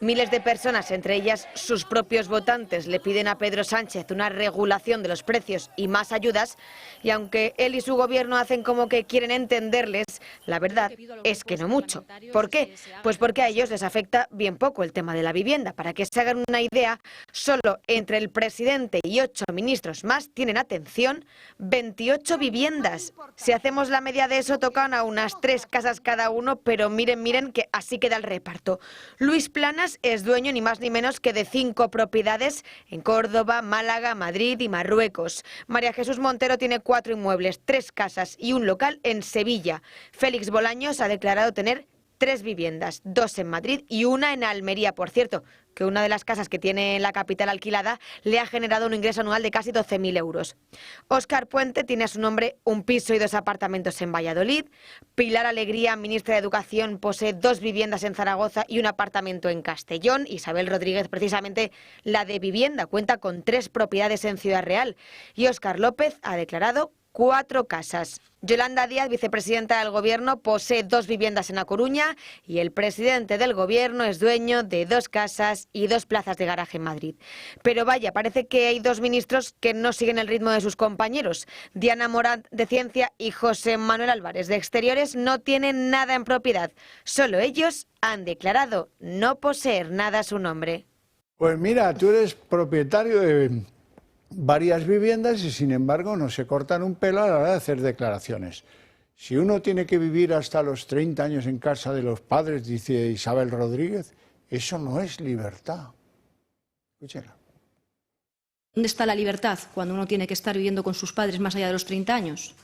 Miles de personas, entre ellas sus propios votantes, le piden a Pedro Sánchez una regulación de los precios y más ayudas, y aunque él y su gobierno hacen como que quieren entenderles, la verdad es que no mucho. ¿Por qué? Pues porque a ellos les afecta bien poco el tema de la vivienda. Para que se hagan una idea, solo entre el presidente y 8 ministros más tienen, atención, 28 viviendas. Si hacemos la media de eso, tocan a unas 3 casas cada uno, pero miren que así queda el reparto. Luis Planas es dueño ni más ni menos que de 5 propiedades en Córdoba, Málaga, Madrid y Marruecos. María Jesús Montero tiene 4 inmuebles, 3 casas y un local en Sevilla. Félix Bolaños ha declarado tener 3 viviendas, 2 en Madrid y 1 en Almería. Por cierto, que una de las casas que tiene en la capital alquilada le ha generado un ingreso anual de casi 12.000 euros. Óscar Puente tiene a su nombre un piso y 2 apartamentos en Valladolid. Pilar Alegría, ministra de Educación, posee 2 viviendas en Zaragoza y un apartamento en Castellón. Isabel Rodríguez, precisamente la de vivienda, cuenta con 3 propiedades en Ciudad Real. Y Óscar López ha declarado 4 casas. Yolanda Díaz, vicepresidenta del Gobierno, posee 2 viviendas en A Coruña y el presidente del Gobierno es dueño de 2 casas y 2 plazas de garaje en Madrid. Pero vaya, parece que hay 2 ministros que no siguen el ritmo de sus compañeros. Diana Morant, de Ciencia, y José Manuel Álvarez, de Exteriores, no tienen nada en propiedad. Solo ellos han declarado no poseer nada a su nombre. Pues mira, tú eres propietario de varias viviendas y sin embargo no se cortan un pelo a la hora de hacer declaraciones. Si uno tiene que vivir hasta los 30 años en casa de los padres, dice Isabel Rodríguez, eso no es libertad. Escúchenla. ¿Dónde está la libertad cuando uno tiene que estar viviendo con sus padres más allá de los 30 años?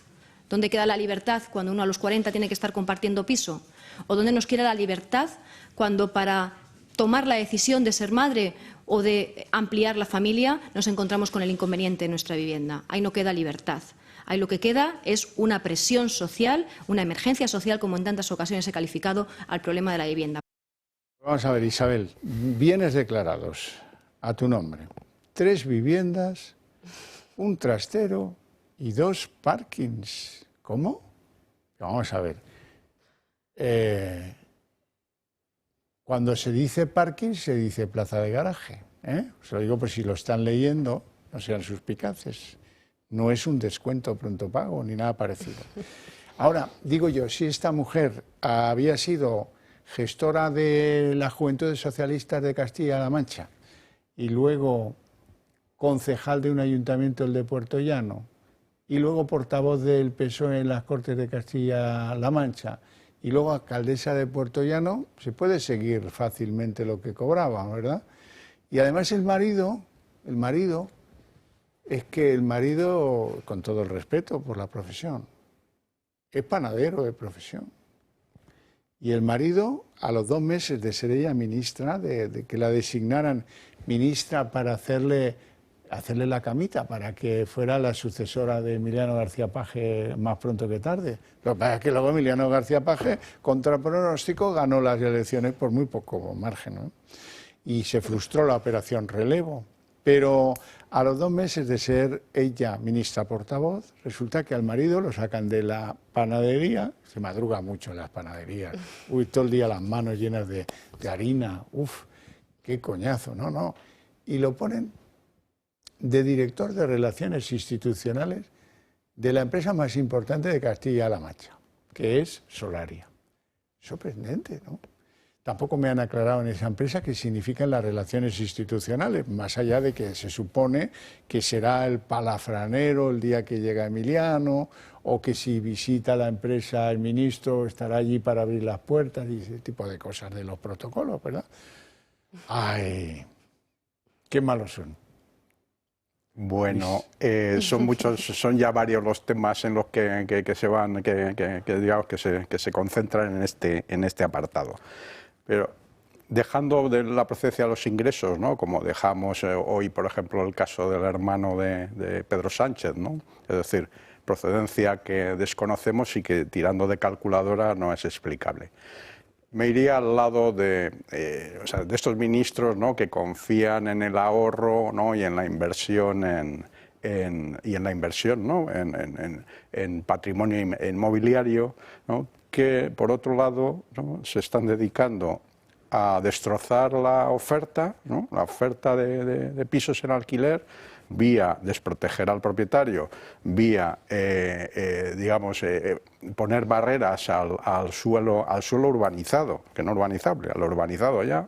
¿Dónde queda la libertad cuando uno a los 40 tiene que estar compartiendo piso? ¿O dónde nos queda la libertad cuando para tomar la decisión de ser madre o de ampliar la familia nos encontramos con el inconveniente en nuestra vivienda? Ahí no queda libertad. Ahí lo que queda es una presión social, una emergencia social, como en tantas ocasiones he calificado, al problema de la vivienda. Vamos a ver, Isabel, bienes declarados a tu nombre. 3 viviendas, un trastero y 2 parkings. ¿Cómo? Vamos a ver. Cuando se dice parking, se dice plaza de garaje. Os lo digo por si lo están leyendo, no sean suspicaces. No es un descuento pronto pago ni nada parecido. Ahora, digo yo, si esta mujer había sido gestora de la Juventud Socialistas de Castilla-La Mancha y luego concejal de un ayuntamiento, el de Puerto Llano, y luego portavoz del PSOE en las Cortes de Castilla-La Mancha, y luego alcaldesa de Puerto Llano, se puede seguir fácilmente lo que cobraba, ¿verdad? Y además el marido, con todo el respeto por la profesión, es panadero de profesión. Y el marido, a los 2 meses de ser ella ministra, de que la designaran ministra para hacerle la camita, para que fuera la sucesora de Emiliano García Paje más pronto que tarde. Lo que pasa es que luego Emiliano García Paje, contra pronóstico, ganó las elecciones por muy poco margen, ¿no? Y se frustró la operación relevo. Pero a los 2 meses de ser ella ministra portavoz, resulta que al marido lo sacan de la panadería, se madruga mucho en las panaderías, todo el día las manos llenas de harina, qué coñazo, no. Y lo ponen de director de Relaciones Institucionales de la empresa más importante de Castilla-La Mancha, que es Solaria. Sorprendente, ¿no? Tampoco me han aclarado en esa empresa qué significan las relaciones institucionales, más allá de que se supone que será el palafranero el día que llega Emiliano, o que si visita la empresa el ministro estará allí para abrir las puertas y ese tipo de cosas de los protocolos, ¿verdad? ¡Ay! ¡Qué malos son! Bueno, son ya varios los temas en los que se van, digamos que se concentran en este apartado. Pero dejando de la procedencia de los ingresos, ¿no? Como dejamos hoy, por ejemplo, el caso del hermano de Pedro Sánchez, ¿no? Es decir, procedencia que desconocemos y que tirando de calculadora no es explicable. Me iría al lado de estos ministros, ¿no? Que confían en el ahorro, ¿no? Y en la inversión ¿no? en patrimonio inmobiliario, ¿no? Que por otro lado, ¿no? Se están dedicando a destrozar la oferta, ¿no? La oferta de pisos en alquiler, vía desproteger al propietario, vía poner barreras al suelo urbanizado, que no urbanizable, al urbanizado ya.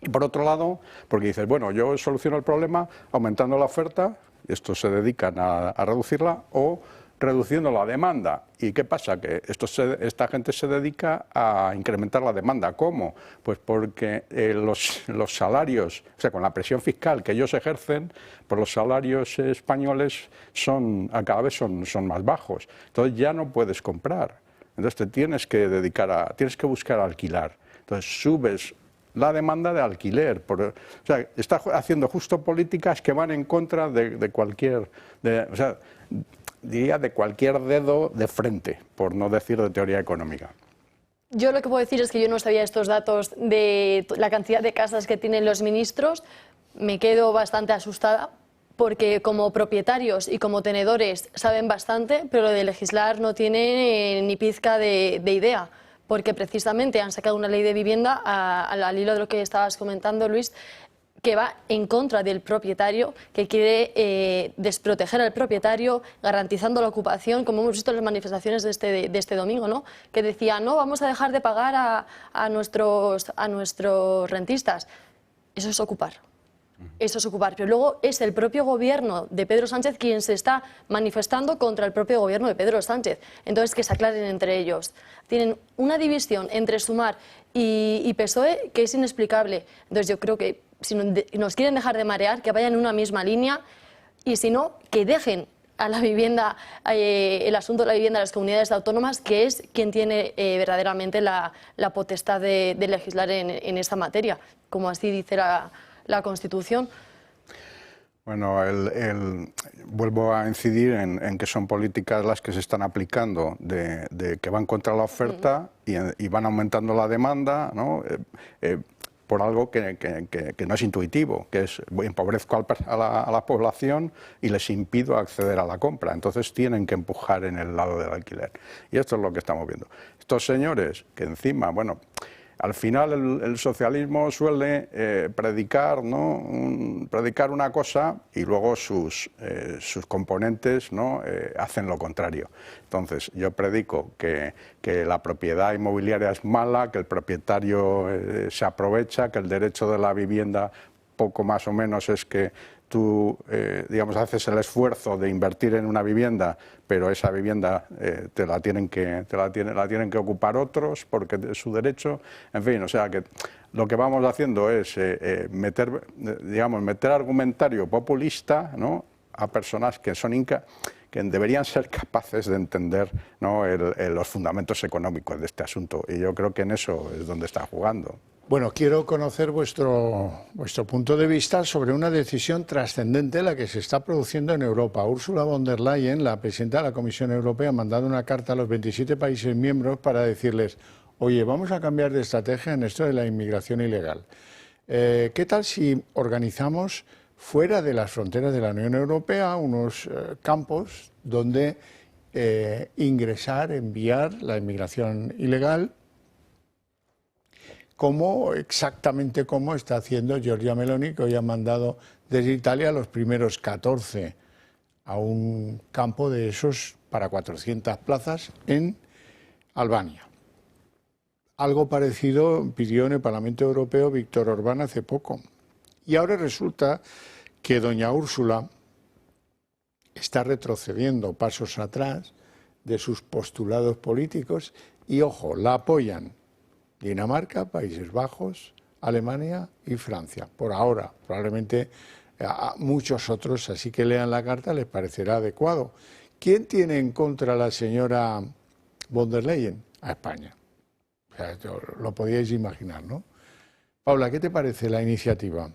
Y por otro lado, porque dices, bueno, yo soluciono el problema aumentando la oferta, estos se dedican a reducirla, o reduciendo la demanda. ¿Y qué pasa? Que esta gente se dedica a incrementar la demanda. ¿Cómo? Pues porque los salarios, o sea, con la presión fiscal que ellos ejercen, pues los salarios españoles cada vez son más bajos. Entonces ya no puedes comprar. Entonces te tienes que buscar alquilar. Entonces subes la demanda de alquiler. O sea, está haciendo justo políticas que van en contra de cualquier... diría de cualquier dedo de frente, por no decir de teoría económica. Yo lo que puedo decir es que yo no sabía estos datos de la cantidad de casas que tienen los ministros. Me quedo bastante asustada porque como propietarios y como tenedores saben bastante, pero lo de legislar no tiene ni pizca de idea, porque precisamente han sacado una ley de vivienda al hilo de lo que estabas comentando, Luis, que va en contra del propietario, que quiere desproteger al propietario, garantizando la ocupación, como hemos visto en las manifestaciones de este domingo, ¿no? Que decía, no, vamos a dejar de pagar a nuestros rentistas. Eso es ocupar. Eso es ocupar. Pero luego es el propio gobierno de Pedro Sánchez quien se está manifestando contra el propio gobierno de Pedro Sánchez. Entonces, que se aclaren entre ellos. Tienen una división entre Sumar y PSOE que es inexplicable. Entonces, yo creo que si nos quieren dejar de marear, que vayan en una misma línea, y si no, que dejen a la vivienda, el asunto de la vivienda a las comunidades autónomas, que es quien tiene verdaderamente la potestad de legislar en esta materia, como así dice la Constitución. Bueno, vuelvo a incidir en que son políticas las que se están aplicando, que van contra la oferta y van aumentando la demanda, ¿no? Por algo que no es intuitivo, que es empobrezco a la población y les impido acceder a la compra. Entonces tienen que empujar en el lado del alquiler. Y esto es lo que estamos viendo. Estos señores que encima, bueno, al final el socialismo suele predicar, ¿no? Predicar una cosa y luego sus componentes, ¿no? Hacen lo contrario. Entonces yo predico que la propiedad inmobiliaria es mala, que el propietario se aprovecha, que el derecho de la vivienda poco más o menos es que tú, haces el esfuerzo de invertir en una vivienda, pero esa vivienda la tienen que ocupar otros porque es su derecho. En fin, o sea que lo que vamos haciendo es meter argumentario populista, ¿no? A personas que deberían ser capaces de entender, ¿no? los fundamentos económicos de este asunto. Y yo creo que en eso es donde está jugando. Bueno, quiero conocer vuestro punto de vista sobre una decisión trascendente la que se está produciendo en Europa. Ursula von der Leyen, la presidenta de la Comisión Europea, ha mandado una carta a los 27 países miembros para decirles, oye, vamos a cambiar de estrategia en esto de la inmigración ilegal. ¿Qué tal si organizamos fuera de las fronteras de la Unión Europea unos campos donde enviar la inmigración ilegal, exactamente como está haciendo Giorgia Meloni, que hoy ha mandado desde Italia los primeros 14 a un campo de esos para 400 plazas en Albania? Algo parecido pidió en el Parlamento Europeo Víctor Orbán hace poco. Y ahora resulta que doña Úrsula está retrocediendo pasos atrás de sus postulados políticos y, ojo, la apoyan Dinamarca, Países Bajos, Alemania y Francia. Por ahora, probablemente a muchos otros, así que lean la carta, les parecerá adecuado. ¿Quién tiene en contra a la señora von der Leyen? A España. O sea, lo podíais imaginar, ¿no? Paula, ¿qué te parece la iniciativa?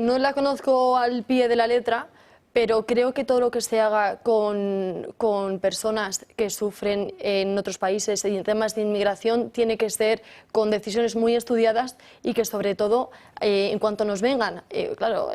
No la conozco al pie de la letra, pero creo que todo lo que se haga con personas que sufren en otros países y en temas de inmigración tiene que ser con decisiones muy estudiadas y que sobre todo en cuanto nos vengan, claro,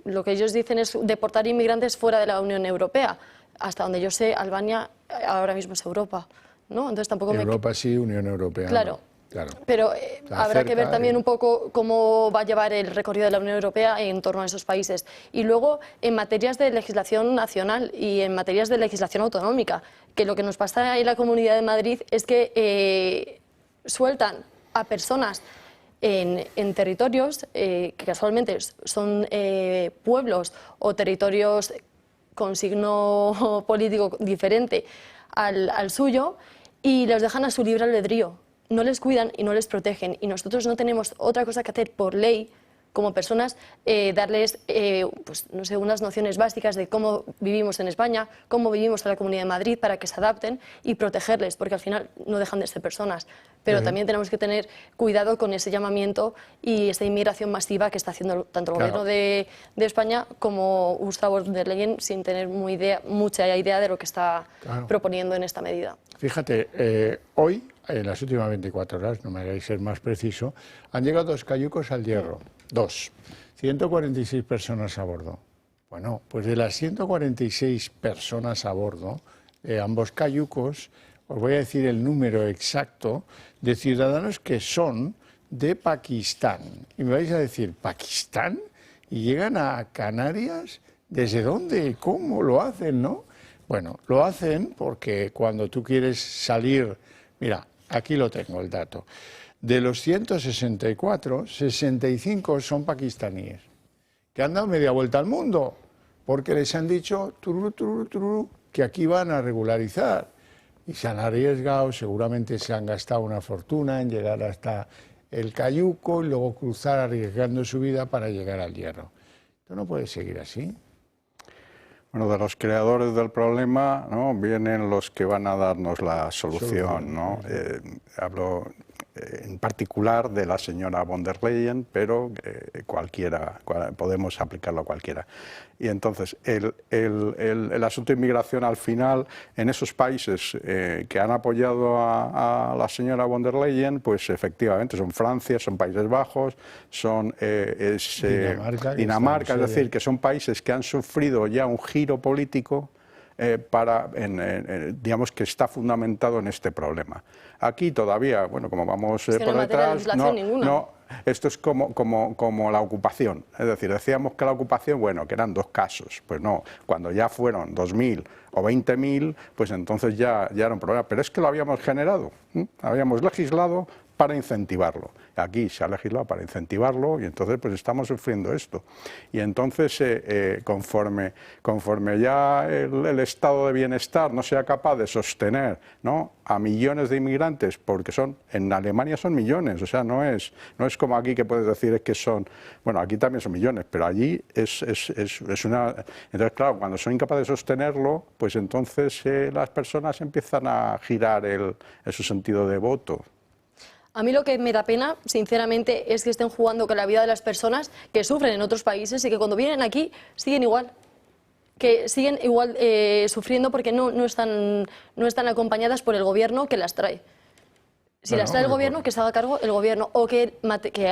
lo que ellos dicen es deportar inmigrantes fuera de la Unión Europea. Hasta donde yo sé, Albania ahora mismo es Europa, ¿no? Entonces tampoco Europa sí, Unión Europea. Claro. No. Claro. Pero habrá que ver también un poco cómo va a llevar el recorrido de la Unión Europea en torno a esos países. Y luego, en materias de legislación nacional y en materias de legislación autonómica, que lo que nos pasa en la Comunidad de Madrid es que sueltan a personas en territorios que casualmente son pueblos o territorios con signo político diferente al suyo y los dejan a su libre albedrío. No les cuidan y no les protegen. Y nosotros no tenemos otra cosa que hacer por ley, como personas, darles pues, no sé, unas nociones básicas de cómo vivimos en España, cómo vivimos en la Comunidad de Madrid, para que se adapten y protegerles, porque al final no dejan de ser personas. Pero también tenemos que tener cuidado con ese llamamiento y esta inmigración masiva que está haciendo tanto el gobierno de España como Ursula von der Leyen, sin tener mucha idea de lo que está proponiendo en esta medida. Fíjate, hoy, en las últimas 24 horas, no me hagáis ser más preciso, han llegado 2 cayucos al Hierro. 146 personas a bordo. Bueno, pues de las 146 personas a bordo, ambos cayucos, os voy a decir el número exacto de ciudadanos que son de Pakistán. Y me vais a decir, ¿Pakistán? ¿Y llegan a Canarias? ¿Desde dónde? ¿Cómo lo hacen, no? Bueno, lo hacen porque cuando tú quieres salir... Mira, aquí lo tengo el dato. De los 164, 65 son pakistaníes, que han dado media vuelta al mundo, porque les han dicho que aquí van a regularizar. Y se han arriesgado, seguramente se han gastado una fortuna en llegar hasta el cayuco y luego cruzar arriesgando su vida para llegar al Hierro. Esto no puede seguir así. Bueno, de los creadores del problema, ¿no?, vienen los que van a darnos la solución, ¿no? Hablo en particular de la señora von der Leyen, pero podemos aplicarlo a cualquiera. Y entonces, el asunto de inmigración al final, en esos países que han apoyado a la señora von der Leyen, pues efectivamente son Francia, son Países Bajos, son Dinamarca, es decir, que son países que han sufrido ya un giro político digamos que está fundamentado en este problema. Aquí todavía, bueno, como vamos por detrás, no, esto es como la ocupación. Es decir, decíamos que la ocupación, bueno, que eran 2 casos. Pues no, cuando ya fueron 2.000 o 20.000, pues entonces ya era un problema. Pero es que lo habíamos generado, habíamos legislado para incentivarlo. Aquí se ha legislado para incentivarlo y entonces pues estamos sufriendo esto. Y entonces conforme ya el estado de bienestar no sea capaz de sostener, ¿no?, a millones de inmigrantes, porque en Alemania son millones, o sea, no es como aquí que puedes decir es que son, bueno, aquí también son millones, pero allí es una... Entonces, claro, cuando son incapaces de sostenerlo, pues entonces las personas empiezan a girar su sentido de voto. A mí lo que me da pena, sinceramente, es que estén jugando con la vida de las personas que sufren en otros países y que cuando vienen aquí siguen igual. Que siguen igual sufriendo porque no están acompañadas por el gobierno que las trae. Si las trae el gobierno, que se haga cargo el gobierno o que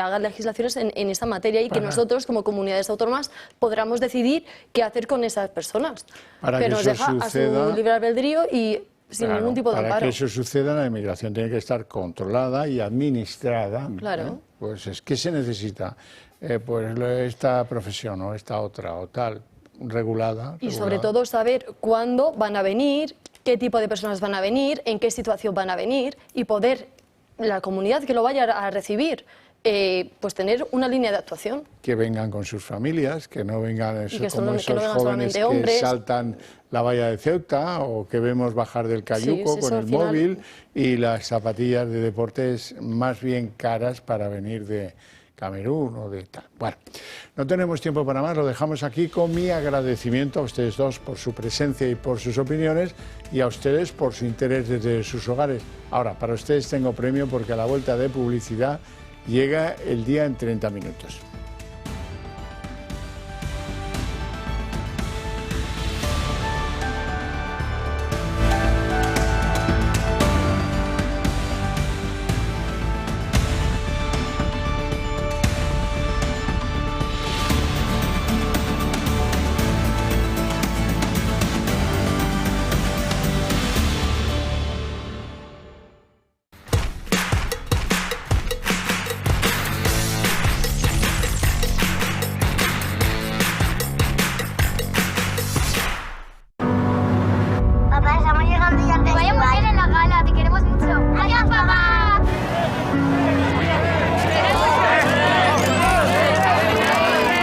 haga legislaciones en esta materia y que nosotros, como comunidades autónomas, podamos decidir qué hacer con esas personas. Pero nos deja a su libre albedrío y sin ningún tipo de amparo. Para que eso suceda, la inmigración tiene que estar controlada y administrada. Claro. Pues es que se necesita pues esta profesión o esta otra o tal, regulada. Y sobre todo saber cuándo van a venir, qué tipo de personas van a venir, en qué situación van a venir y poder, la comunidad que lo vaya a recibir, pues tener una línea de actuación. Que vengan con sus familias, que no vengan como esos que no jóvenes que hombres. Saltan la valla de Ceuta o que vemos bajar del cayuco con el móvil y las zapatillas de deportes más bien caras para venir de Camerún o de tal. Bueno, no tenemos tiempo para más, lo dejamos aquí con mi agradecimiento a ustedes dos por su presencia y por sus opiniones y a ustedes por su interés desde sus hogares. Ahora, para ustedes tengo premio porque a la vuelta de publicidad llega el día en 30 minutos.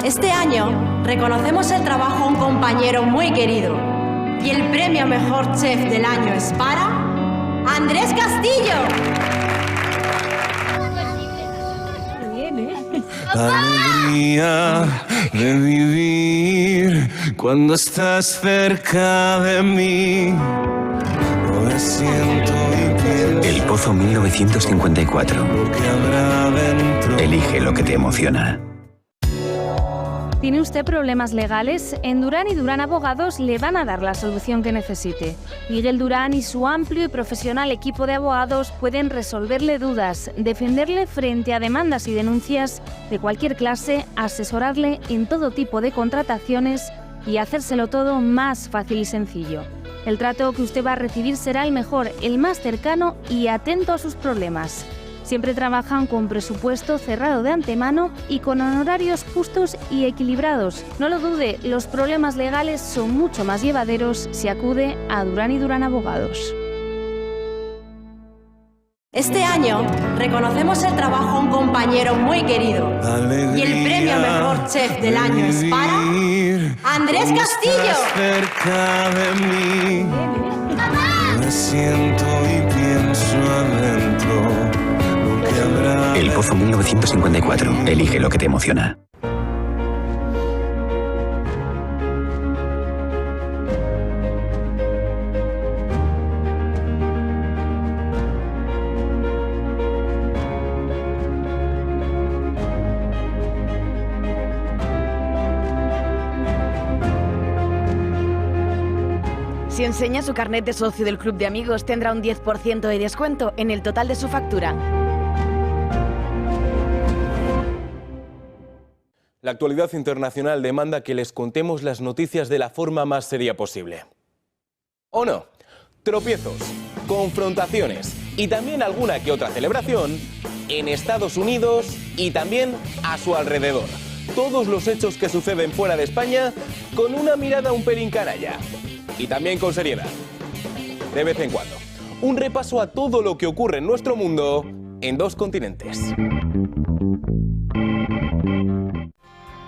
Este año reconocemos el trabajo a un compañero muy querido y el premio a Mejor Chef del año es para Andrés Castillo. Alegría de vivir cuando estás cerca de mí. Hoy siento y pienso. El Pozo 1954. Elige lo que te emociona. ¿Tiene usted problemas legales? En Durán y Durán Abogados le van a dar la solución que necesite. Miguel Durán y su amplio y profesional equipo de abogados pueden resolverle dudas, defenderle frente a demandas y denuncias de cualquier clase, asesorarle en todo tipo de contrataciones y hacérselo todo más fácil y sencillo. El trato que usted va a recibir será el mejor, el más cercano y atento a sus problemas. Siempre trabajan con presupuesto cerrado de antemano y con honorarios justos y equilibrados. No lo dude, los problemas legales son mucho más llevaderos si acude a Durán y Durán Abogados. Este año reconocemos el trabajo a un compañero muy querido y el premio a Mejor Chef del año es para Andrés Castillo. Cerca de mí, me siento y pienso adentro. El Pozo 1954. Elige lo que te emociona. Si enseña su carnet de socio del Club de Amigos, tendrá un 10% de descuento en el total de su factura. La actualidad internacional demanda que les contemos las noticias de la forma más seria posible. ¿O no? Tropiezos, confrontaciones y también alguna que otra celebración en Estados Unidos y también a su alrededor. Todos los hechos que suceden fuera de España con una mirada un pelín canalla. Y también con seriedad. De vez en cuando. Un repaso a todo lo que ocurre en nuestro mundo en 2 continentes.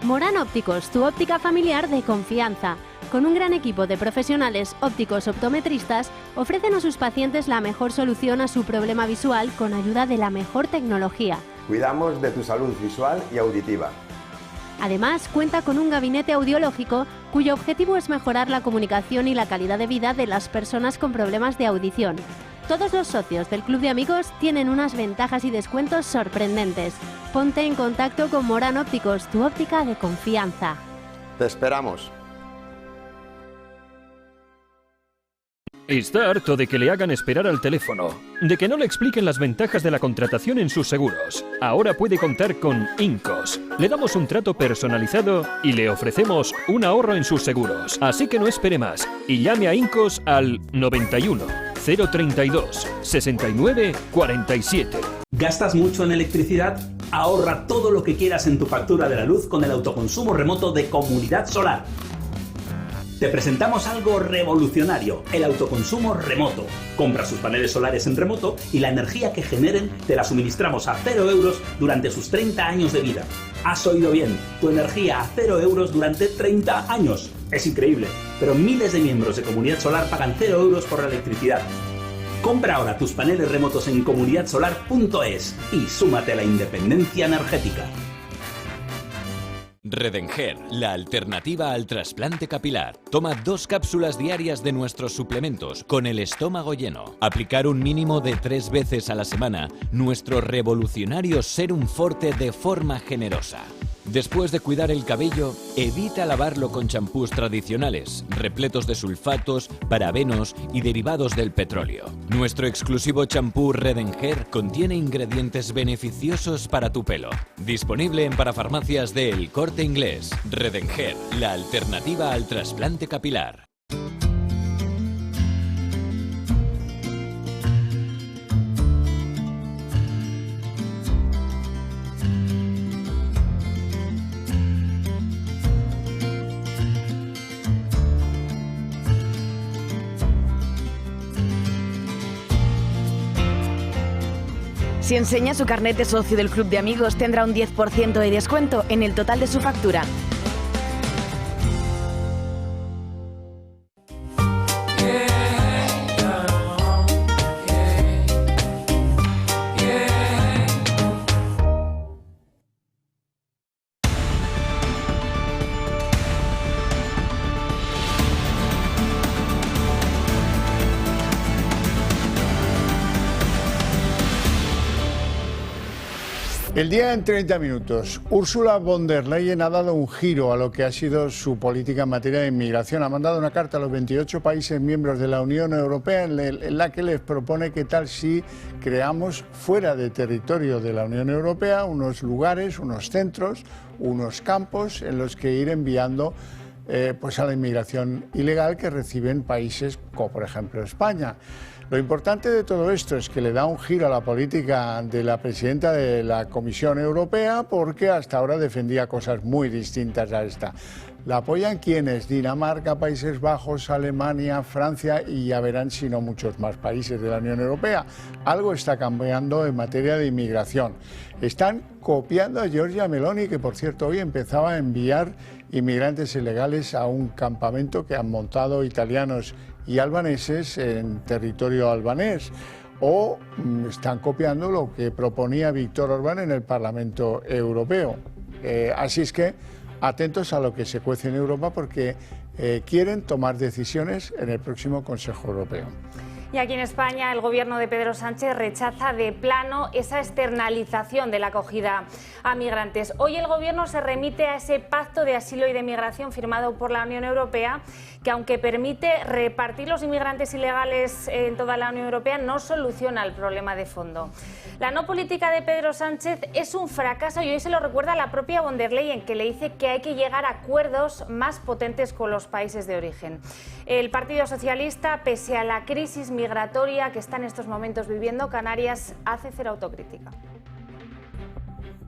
Morán Ópticos, tu óptica familiar de confianza. Con un gran equipo de profesionales ópticos optometristas, ofrecen a sus pacientes la mejor solución a su problema visual con ayuda de la mejor tecnología. Cuidamos de tu salud visual y auditiva. Además, cuenta con un gabinete audiológico cuyo objetivo es mejorar la comunicación y la calidad de vida de las personas con problemas de audición. Todos los socios del Club de Amigos tienen unas ventajas y descuentos sorprendentes. Ponte en contacto con Morán Ópticos, tu óptica de confianza. Te esperamos. Está harto de que le hagan esperar al teléfono, de que no le expliquen las ventajas de la contratación en sus seguros. Ahora puede contar con Incos. Le damos un trato personalizado y le ofrecemos un ahorro en sus seguros. Así que no espere más y llame a Incos al 91 032 69 47. ¿Gastas mucho en electricidad? Ahorra todo lo que quieras en tu factura de la luz con el autoconsumo remoto de Comunidad Solar. Te presentamos algo revolucionario, el autoconsumo remoto. Compra sus paneles solares en remoto y la energía que generen te la suministramos a 0 euros durante sus 30 años de vida. Has oído bien, tu energía a 0 euros durante 30 años. Es increíble, pero miles de miembros de Comunidad Solar pagan 0 euros por la electricidad. Compra ahora tus paneles remotos en comunidadsolar.es y súmate a la independencia energética. Redenger, la alternativa al trasplante capilar. Toma 2 cápsulas diarias de nuestros suplementos con el estómago lleno. Aplicar un mínimo de 3 veces a la semana nuestro revolucionario Serum Forte de forma generosa. Después de cuidar el cabello, evita lavarlo con champús tradicionales, repletos de sulfatos, parabenos y derivados del petróleo. Nuestro exclusivo champú Redenger contiene ingredientes beneficiosos para tu pelo. Disponible en parafarmacias de El Corte Inglés. Redenger, la alternativa al trasplante capilar. Si enseña su carnet de socio del Club de Amigos, tendrá un 10% de descuento en el total de su factura. El día en 30 minutos. Ursula von der Leyen ha dado un giro a lo que ha sido su política en materia de inmigración. Ha mandado una carta a los 28 países miembros de la Unión Europea en la que les propone qué tal si creamos fuera de territorio de la Unión Europea unos lugares, unos centros, unos campos en los que ir enviando pues a la inmigración ilegal que reciben países como por ejemplo España. Lo importante de todo esto es que le da un giro a la política de la presidenta de la Comisión Europea, porque hasta ahora defendía cosas muy distintas a esta. La apoyan quienes: Dinamarca, Países Bajos, Alemania, Francia y ya verán si no muchos más países de la Unión Europea. Algo está cambiando en materia de inmigración. Están copiando a Giorgia Meloni, que por cierto hoy empezaba a enviar inmigrantes ilegales a un campamento que han montado italianos y albaneses en territorio albanés, o están copiando lo que proponía Víctor Orbán en el Parlamento Europeo. Así es que atentos a lo que se cuece en Europa, porque quieren tomar decisiones en el próximo Consejo Europeo. Y aquí en España el gobierno de Pedro Sánchez rechaza de plano esa externalización de la acogida a migrantes. Hoy el gobierno se remite a ese pacto de asilo y de migración firmado por la Unión Europea, que aunque permite repartir los inmigrantes ilegales en toda la Unión Europea, no soluciona el problema de fondo. La no política de Pedro Sánchez es un fracaso y hoy se lo recuerda la propia von der Leyen, que le dice que hay que llegar a acuerdos más potentes con los países de origen. El Partido Socialista, pese a la crisis migratoria que está en estos momentos viviendo Canarias, hace cero autocrítica.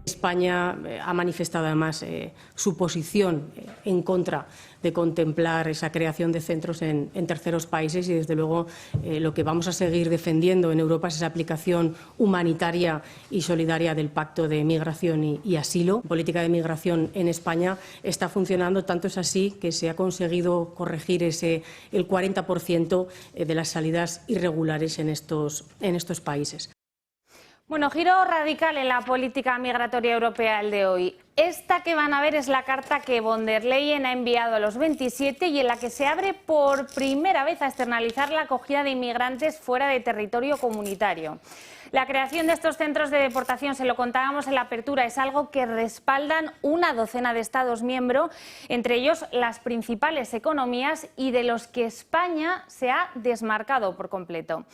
España ha manifestado además su posición en contra de contemplar esa creación de centros en terceros países y desde luego lo que vamos a seguir defendiendo en Europa es esa aplicación humanitaria y solidaria del Pacto de Migración y Asilo. La política de migración en España está funcionando, tanto es así que se ha conseguido corregir el 40% de las salidas irregulares en estos países. Bueno, giro radical en la política migratoria europea el de hoy. Esta que van a ver es la carta que von der Leyen ha enviado a los 27 y en la que se abre por primera vez a externalizar la acogida de inmigrantes fuera de territorio comunitario. La creación de estos centros de deportación, se lo contábamos en la apertura, es algo que respaldan una docena de Estados miembros, entre ellos las principales economías y de los que España se ha desmarcado por completo.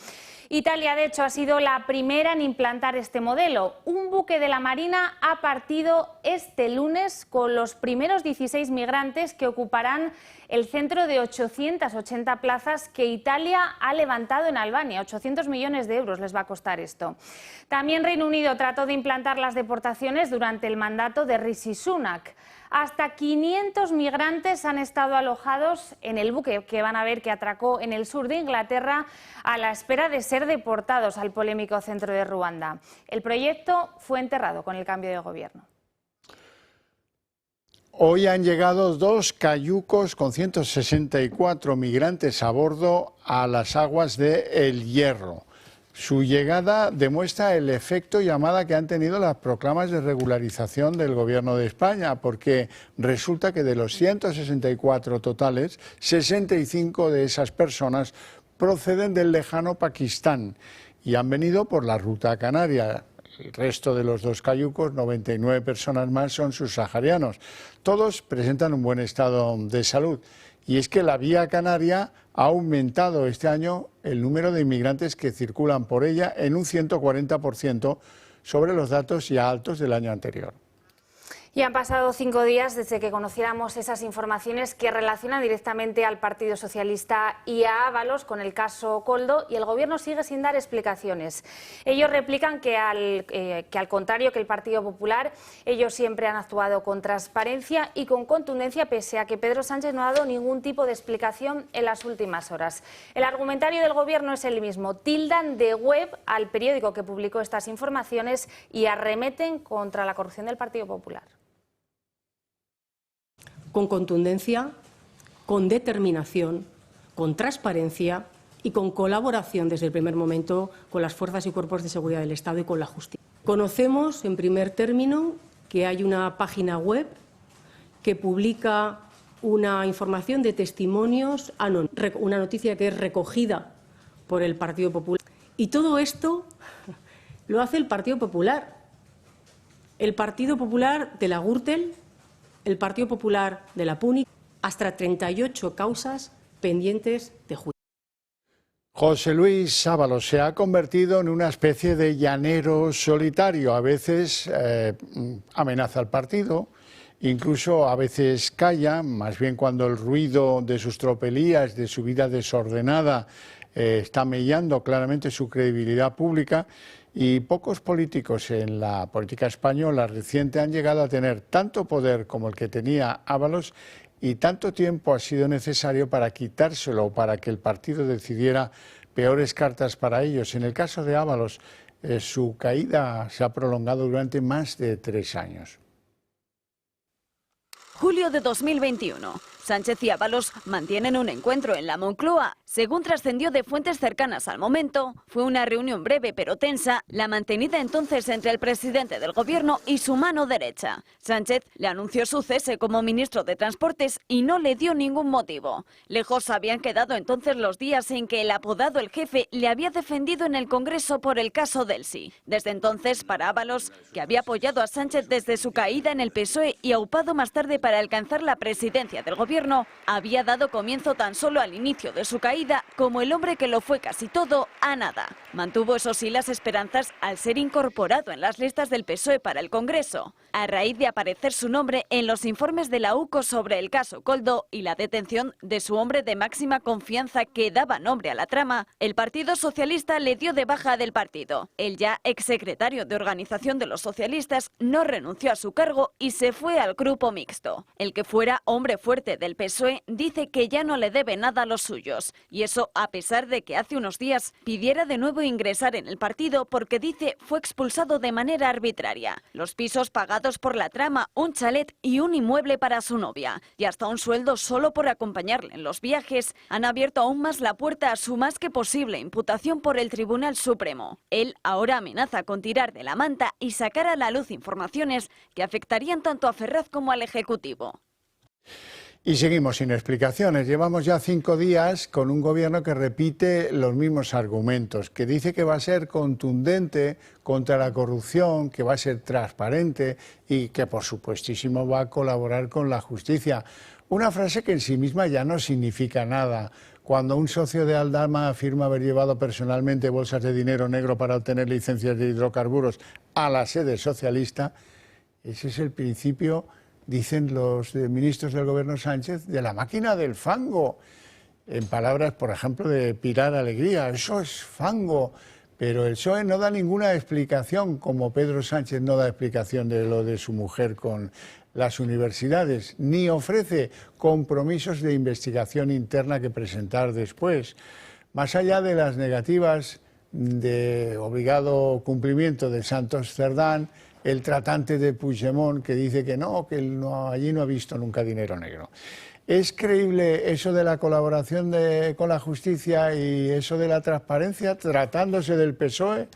Italia, de hecho, ha sido la primera en implantar este modelo. Un buque de la Marina ha partido este lunes con los primeros 16 migrantes que ocuparán el centro de 880 plazas que Italia ha levantado en Albania. 800 millones de euros les va a costar esto. También Reino Unido trató de implantar las deportaciones durante el mandato de Rishi Sunak. Hasta 500 migrantes han estado alojados en el buque que van a ver que atracó en el sur de Inglaterra a la espera de ser deportados al polémico centro de Ruanda. El proyecto fue enterrado con el cambio de gobierno. Hoy han llegado 2 cayucos con 164 migrantes a bordo a las aguas de El Hierro. Su llegada demuestra el efecto llamada que han tenido las proclamas de regularización del Gobierno de España, porque resulta que de los 164 totales, 65 de esas personas proceden del lejano Pakistán y han venido por la ruta canaria. El resto de los dos cayucos, 99 personas más, son subsaharianos. Todos presentan un buen estado de salud. Y es que la vía canaria ha aumentado este año el número de inmigrantes que circulan por ella en un 140% sobre los datos ya altos del año anterior. Y han pasado 5 días desde que conociéramos esas informaciones que relacionan directamente al Partido Socialista y a Ábalos con el caso Koldo, y el Gobierno sigue sin dar explicaciones. Ellos replican que al contrario que el Partido Popular, ellos siempre han actuado con transparencia y con contundencia, pese a que Pedro Sánchez no ha dado ningún tipo de explicación en las últimas horas. El argumentario del Gobierno es el mismo: tildan de web al periódico que publicó estas informaciones y arremeten contra la corrupción del Partido Popular. Con contundencia, con determinación, con transparencia y con colaboración desde el primer momento con las fuerzas y cuerpos de seguridad del Estado y con la justicia. Conocemos, en primer término, que hay una página web que publica una información de testimonios anónimos, una noticia que es recogida por el Partido Popular. Y todo esto lo hace el Partido Popular. El Partido Popular de la Gürtel, el Partido Popular de la Púnica, hasta 38 causas pendientes de juicio. José Luis Ábalos se ha convertido en una especie de llanero solitario. A veces amenaza al partido, incluso a veces calla, más bien cuando el ruido de sus tropelías, de su vida desordenada, está mellando claramente su credibilidad pública. Y pocos políticos en la política española reciente han llegado a tener tanto poder como el que tenía Ábalos, y tanto tiempo ha sido necesario para quitárselo, para que el partido decidiera peores cartas para ellos. En el caso de Ábalos, su caída se ha prolongado durante más de 3 años. Julio de 2021. Sánchez y Ábalos mantienen un encuentro en la Moncloa. Según trascendió de fuentes cercanas al momento, fue una reunión breve pero tensa, la mantenida entonces entre el presidente del Gobierno y su mano derecha. Sánchez le anunció su cese como ministro de Transportes y no le dio ningún motivo. Lejos habían quedado entonces los días en que el apodado El Jefe le había defendido en el Congreso por el caso del sí. Desde entonces, para Ábalos, que había apoyado a Sánchez desde su caída en el PSOE y aupado más tarde para alcanzar la presidencia del Gobierno, había dado comienzo tan solo al inicio de su caída como el hombre que lo fue casi todo a nada. Mantuvo eso sí las esperanzas al ser incorporado en las listas del PSOE para el Congreso, a raíz de aparecer su nombre en los informes de la UCO sobre el caso Koldo y la detención de su hombre de máxima confianza que daba nombre a la trama. El Partido Socialista le dio de baja del partido. El ya exsecretario de Organización de los Socialistas no renunció a su cargo y se fue al grupo mixto. El que fuera hombre fuerte del PSOE dice que ya no le debe nada a los suyos, y eso a pesar de que hace unos días pidiera de nuevo ingresar en el partido porque dice fue expulsado de manera arbitraria. Los pisos pagados por la trama, un chalet y un inmueble para su novia, y hasta un sueldo solo por acompañarle en los viajes, han abierto aún más la puerta a su más que posible imputación por el Tribunal Supremo. Él ahora amenaza con tirar de la manta y sacar a la luz informaciones que afectarían tanto a Ferraz como al Ejecutivo. Y seguimos sin explicaciones. Llevamos ya 5 días con un gobierno que repite los mismos argumentos, que dice que va a ser contundente contra la corrupción, que va a ser transparente y que por supuestísimo va a colaborar con la justicia. Una frase que en sí misma ya no significa nada. Cuando un socio de Aldama afirma haber llevado personalmente bolsas de dinero negro para obtener licencias de hidrocarburos a la sede socialista, ese es el principio, dicen los ministros del Gobierno Sánchez, de la máquina del fango. En palabras, por ejemplo, de Pilar Alegría, eso es fango. Pero el PSOE no da ninguna explicación, como Pedro Sánchez no da explicación de lo de su mujer con las universidades, ni ofrece compromisos de investigación interna que presentar después. Más allá de las negativas de obligado cumplimiento de Santos Cerdán, el tratante de Puigdemont que dice que no, que él no, allí no ha visto nunca dinero negro. ¿Es creíble eso de la colaboración con la justicia y eso de la transparencia tratándose del PSOE?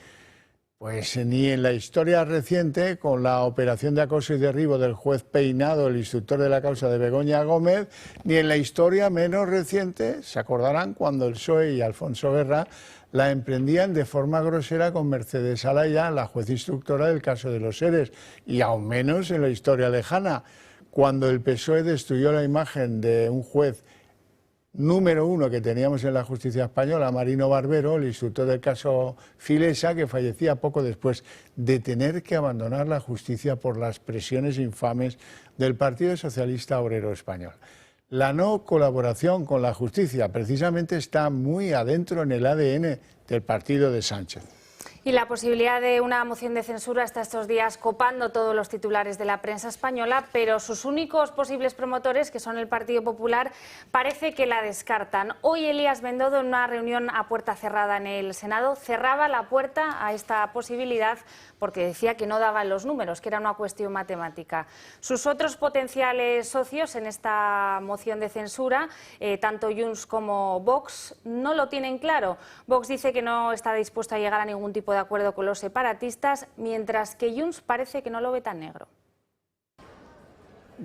Pues ni en la historia reciente, con la operación de acoso y derribo del juez Peinado, el instructor de la causa de Begoña Gómez, ni en la historia menos reciente, se acordarán cuando el PSOE y Alfonso Guerra la emprendían de forma grosera con Mercedes Alaya, la juez instructora del caso de los ERES, y aún menos en la historia lejana, cuando el PSOE destruyó la imagen de un juez número 1 que teníamos en la justicia española, Marino Barbero, el instructor del caso Filesa, que fallecía poco después de tener que abandonar la justicia por las presiones infames del Partido Socialista Obrero Español. La no colaboración con la justicia precisamente está muy adentro en el ADN del partido de Sánchez. Y la posibilidad de una moción de censura está estos días copando todos los titulares de la prensa española, pero sus únicos posibles promotores, que son el Partido Popular, parece que la descartan. Hoy Elías Bendodo, en una reunión a puerta cerrada en el Senado, cerraba la puerta a esta posibilidad porque decía que no daban los números, que era una cuestión matemática. Sus otros potenciales socios en esta moción de censura, tanto Junts como Vox, no lo tienen claro. Vox dice que no está dispuesto a llegar a ningún tipo de acuerdo con los separatistas, mientras que Junts parece que no lo ve tan negro.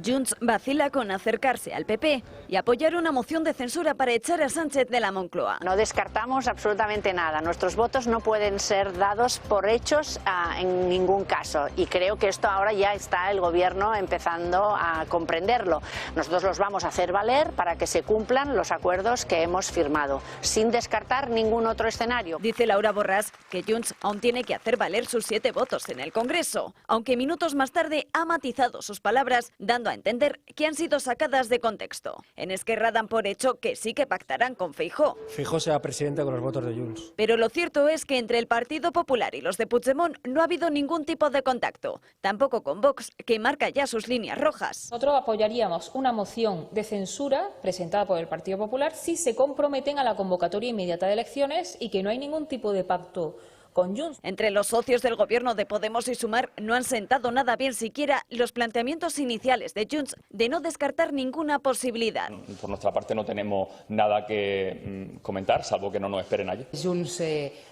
Junts vacila con acercarse al PP y apoyar una moción de censura para echar a Sánchez de la Moncloa. No descartamos absolutamente nada. Nuestros votos no pueden ser dados por hechos en ningún caso. Y creo que esto ahora ya está el Gobierno empezando a comprenderlo. Nosotros los vamos a hacer valer para que se cumplan los acuerdos que hemos firmado, sin descartar ningún otro escenario. Dice Laura Borràs que Junts aún tiene que hacer valer sus 7 votos en el Congreso, aunque minutos más tarde ha matizado sus palabras, dando a entender que han sido sacadas de contexto. En Esquerra dan por hecho que sí que pactarán con Feijóo. Feijóo será presidente con los votos de Junts. Pero lo cierto es que entre el Partido Popular y los de Puigdemont no ha habido ningún tipo de contacto, tampoco con Vox, que marca ya sus líneas rojas. Nosotros apoyaríamos una moción de censura presentada por el Partido Popular si se comprometen a la convocatoria inmediata de elecciones y que no hay ningún tipo de pacto con Junts. Entre los socios del gobierno de Podemos y Sumar no han sentado nada bien siquiera los planteamientos iniciales de Junts de no descartar ninguna posibilidad. Por nuestra parte no tenemos nada que comentar, salvo que no nos esperen allí. Junts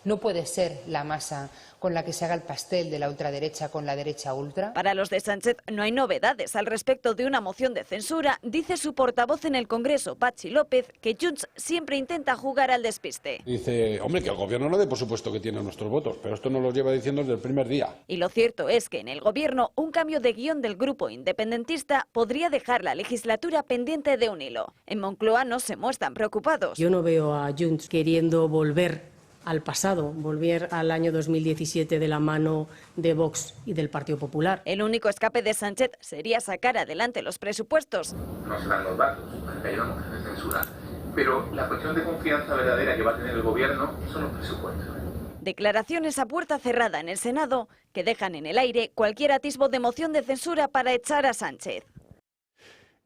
no puede ser la masa con la que se haga el pastel de la ultraderecha con la derecha ultra. Para los de Sánchez no hay novedades al respecto de una moción de censura, dice su portavoz en el Congreso, Patxi López, que Junts siempre intenta jugar al despiste. Dice, hombre, que el gobierno no dé por supuesto que tiene nuestros votos, pero esto nos lo lleva diciendo desde el primer día. Y lo cierto es que en el gobierno un cambio de guión del grupo independentista podría dejar la legislatura pendiente de un hilo. En Moncloa no se muestran preocupados. Yo no veo a Junts queriendo volver al pasado, volver al año 2017 de la mano de Vox y del Partido Popular. El único escape de Sánchez sería sacar adelante los presupuestos. No se dan los datos, hay una moción de censura, pero la cuestión de confianza verdadera que va a tener el gobierno son los presupuestos. Declaraciones a puerta cerrada en el Senado que dejan en el aire cualquier atisbo de moción de censura para echar a Sánchez.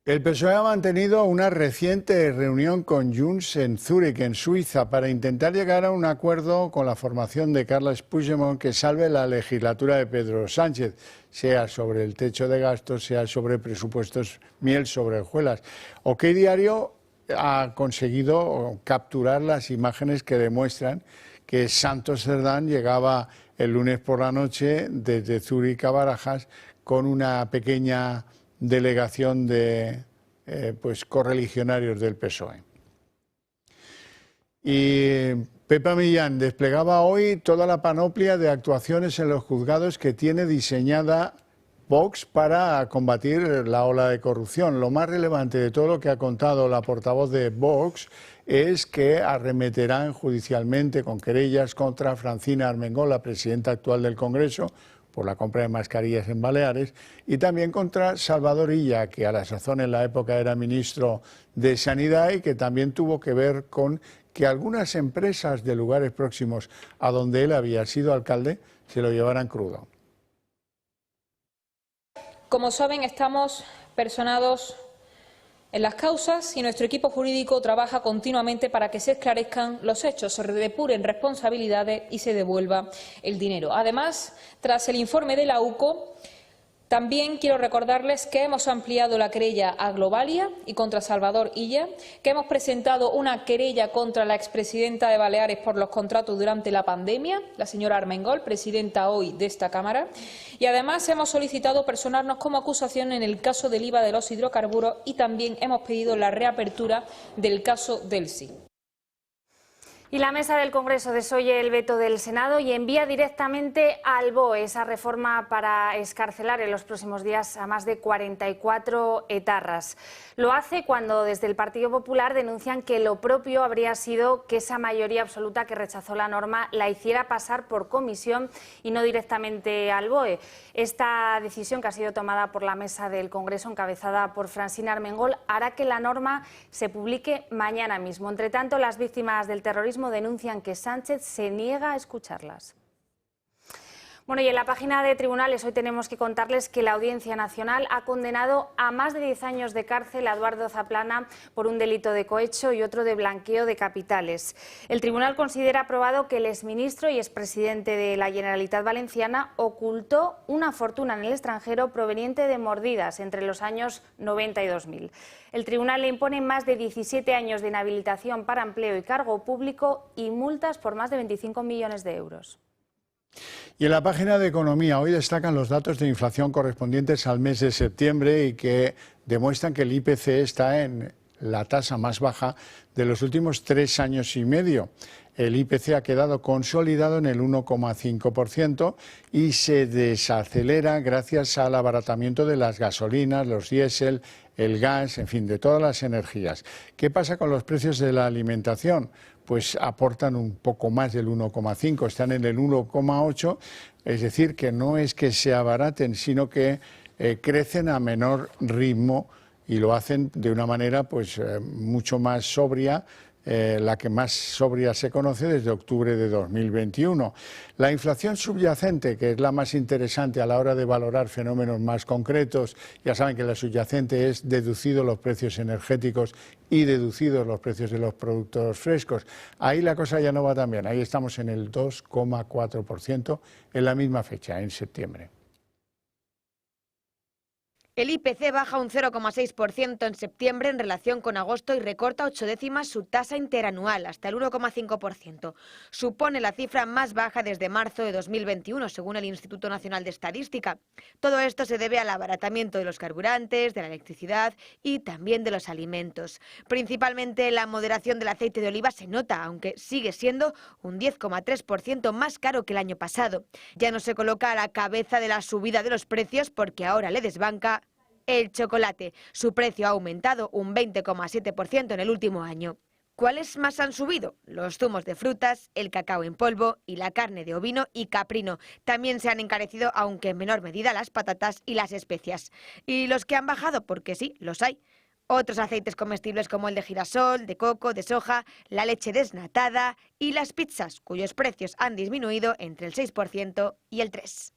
El PSOE ha mantenido una reciente reunión con Junts en Zúrich, en Suiza, para intentar llegar a un acuerdo con la formación de Carles Puigdemont que salve la legislatura de Pedro Sánchez, sea sobre el techo de gastos, sea sobre presupuestos, miel sobre hojuelas. OK Diario ha conseguido capturar las imágenes que demuestran que Santos Cerdán llegaba el lunes por la noche desde Zúrich a Barajas con una pequeña delegación de correligionarios del PSOE. Y Pepa Millán desplegaba hoy toda la panoplia de actuaciones en los juzgados que tiene diseñada Vox para combatir la ola de corrupción. Lo más relevante de todo lo que ha contado la portavoz de Vox es que arremeterán judicialmente con querellas contra Francina Armengol, la presidenta actual del Congreso, por la compra de mascarillas en Baleares, y también contra Salvador Illa, que a la sazón en la época era ministro de Sanidad y que también tuvo que ver con que algunas empresas de lugares próximos a donde él había sido alcalde se lo llevaran crudo. Como saben, estamos personados en las causas y nuestro equipo jurídico trabaja continuamente para que se esclarezcan los hechos, se depuren responsabilidades y se devuelva el dinero. Además, tras el informe de la UCO, También quiero recordarles que hemos ampliado la querella a Globalia y contra Salvador Illa, que hemos presentado una querella contra la expresidenta de Baleares por los contratos durante la pandemia, la señora Armengol, presidenta hoy de esta Cámara, y además hemos solicitado personarnos como acusación en el caso del IVA de los hidrocarburos y también hemos pedido la reapertura del caso del sí. Y la Mesa del Congreso desoye el veto del Senado y envía directamente al BOE esa reforma para excarcelar en los próximos días a más de 44 etarras. Lo hace cuando desde el Partido Popular denuncian que lo propio habría sido que esa mayoría absoluta que rechazó la norma la hiciera pasar por comisión y no directamente al BOE. Esta decisión, que ha sido tomada por la Mesa del Congreso, encabezada por Francina Armengol, hará que la norma se publique mañana mismo. Entre tanto, las víctimas del terrorismo denuncian que Sánchez se niega a escucharlas. Bueno, y en la página de tribunales hoy tenemos que contarles que la Audiencia Nacional ha condenado a más de 10 años de cárcel a Eduardo Zaplana por un delito de cohecho y otro de blanqueo de capitales. El tribunal considera probado que el exministro y expresidente de la Generalitat Valenciana ocultó una fortuna en el extranjero proveniente de mordidas entre los años 90 y 2000. El tribunal le impone más de 17 años de inhabilitación para empleo y cargo público y multas por más de 25 millones de euros. Y en la página de Economía hoy destacan los datos de inflación correspondientes al mes de septiembre y que demuestran que el IPC está en la tasa más baja de los últimos 3 años y medio. El IPC ha quedado consolidado en el 1,5% y se desacelera gracias al abaratamiento de las gasolinas, los diésel, el gas, en fin, de todas las energías. ¿Qué pasa con los precios de la alimentación? Pues aportan un poco más del 1,5, están en el 1,8, es decir, que no es que se abaraten, sino que crecen a menor ritmo y lo hacen de una manera pues mucho más sobria, la que más sobria se conoce desde octubre de 2021. La inflación subyacente, que es la más interesante a la hora de valorar fenómenos más concretos, ya saben que la subyacente es deducido los precios energéticos y deducidos los precios de los productos frescos. Ahí la cosa ya no va tan bien, ahí estamos en el 2,4% en la misma fecha, en septiembre. El IPC baja un 0,6% en septiembre en relación con agosto y recorta 8 décimas su tasa interanual, hasta el 1,5%. Supone la cifra más baja desde marzo de 2021, según el Instituto Nacional de Estadística. Todo esto se debe al abaratamiento de los carburantes, de la electricidad y también de los alimentos. Principalmente la moderación del aceite de oliva se nota, aunque sigue siendo un 10,3% más caro que el año pasado. Ya no se coloca a la cabeza de la subida de los precios porque ahora le desbanca el chocolate. Su precio ha aumentado un 20,7% en el último año. ¿Cuáles más han subido? Los zumos de frutas, el cacao en polvo y la carne de ovino y caprino. También se han encarecido, aunque en menor medida, las patatas y las especias. Y los que han bajado, porque sí, los hay. Otros aceites comestibles como el de girasol, de coco, de soja, la leche desnatada y las pizzas, cuyos precios han disminuido entre el 6% y el 3%.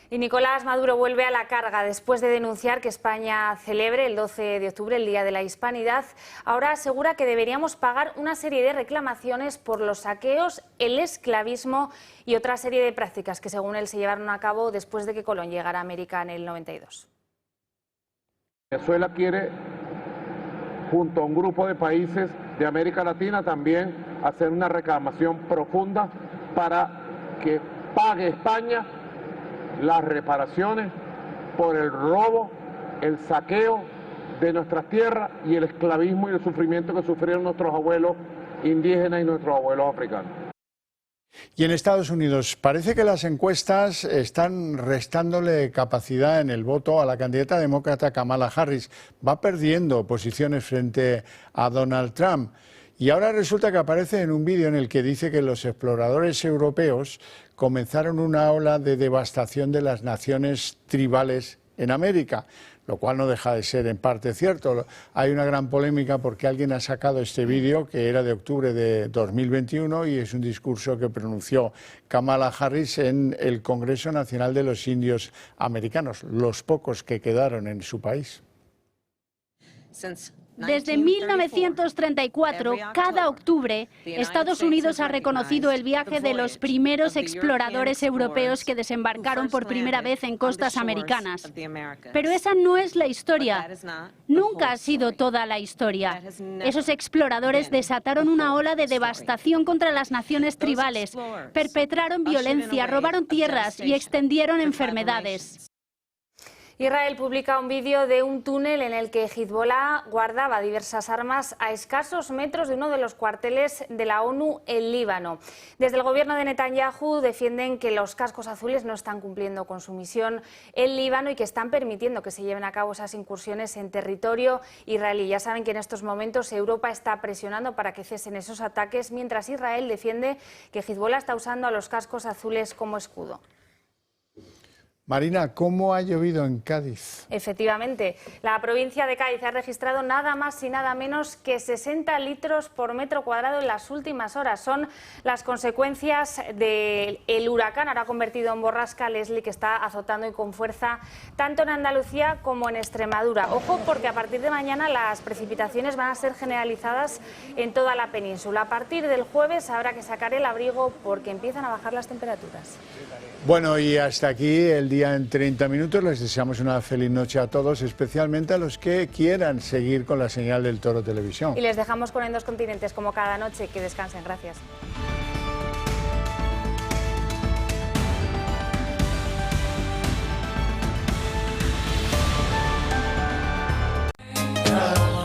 Y Nicolás Maduro vuelve a la carga después de denunciar que España celebre el 12 de octubre el Día de la Hispanidad. Ahora asegura que deberíamos pagar una serie de reclamaciones por los saqueos, el esclavismo y otra serie de prácticas que según él se llevaron a cabo después de que Colón llegara a América en el 92. Venezuela quiere, junto a un grupo de países de América Latina, también hacer una reclamación profunda para que pague España las reparaciones por el robo, el saqueo de nuestras tierras y el esclavismo y el sufrimiento que sufrieron nuestros abuelos indígenas y nuestros abuelos africanos. Y en Estados Unidos parece que las encuestas están restándole capacidad en el voto a la candidata demócrata Kamala Harris. Va perdiendo posiciones frente a Donald Trump. Y ahora resulta que aparece en un vídeo en el que dice que los exploradores europeos comenzaron una ola de devastación de las naciones tribales en América, lo cual no deja de ser en parte cierto. Hay una gran polémica porque alguien ha sacado este vídeo que era de octubre de 2021 y es un discurso que pronunció Kamala Harris en el Congreso Nacional de los Indios Americanos, los pocos que quedaron en su país. Desde 1934, cada octubre, Estados Unidos ha reconocido el viaje de los primeros exploradores europeos que desembarcaron por primera vez en costas americanas. Pero esa no es la historia. Nunca ha sido toda la historia. Esos exploradores desataron una ola de devastación contra las naciones tribales, perpetraron violencia, robaron tierras y extendieron enfermedades. Israel publica un vídeo de un túnel en el que Hezbollah guardaba diversas armas a escasos metros de uno de los cuarteles de la ONU en Líbano. Desde el gobierno de Netanyahu defienden que los cascos azules no están cumpliendo con su misión en Líbano y que están permitiendo que se lleven a cabo esas incursiones en territorio israelí. Ya saben que en estos momentos Europa está presionando para que cesen esos ataques, mientras Israel defiende que Hezbollah está usando a los cascos azules como escudo. Marina, ¿cómo ha llovido en Cádiz? Efectivamente, la provincia de Cádiz ha registrado nada más y nada menos que 60 litros por metro cuadrado en las últimas horas. Son las consecuencias del huracán, ahora convertido en borrasca Leslie, que está azotando y con fuerza tanto en Andalucía como en Extremadura. Ojo, porque a partir de mañana las precipitaciones van a ser generalizadas en toda la península. A partir del jueves habrá que sacar el abrigo porque empiezan a bajar las temperaturas. Bueno, y hasta aquí el día en 30 minutos. Les deseamos una feliz noche a todos, especialmente a los que quieran seguir con la señal del Toro Televisión. Y les dejamos con En Dos Continentes como cada noche. Que descansen. Gracias.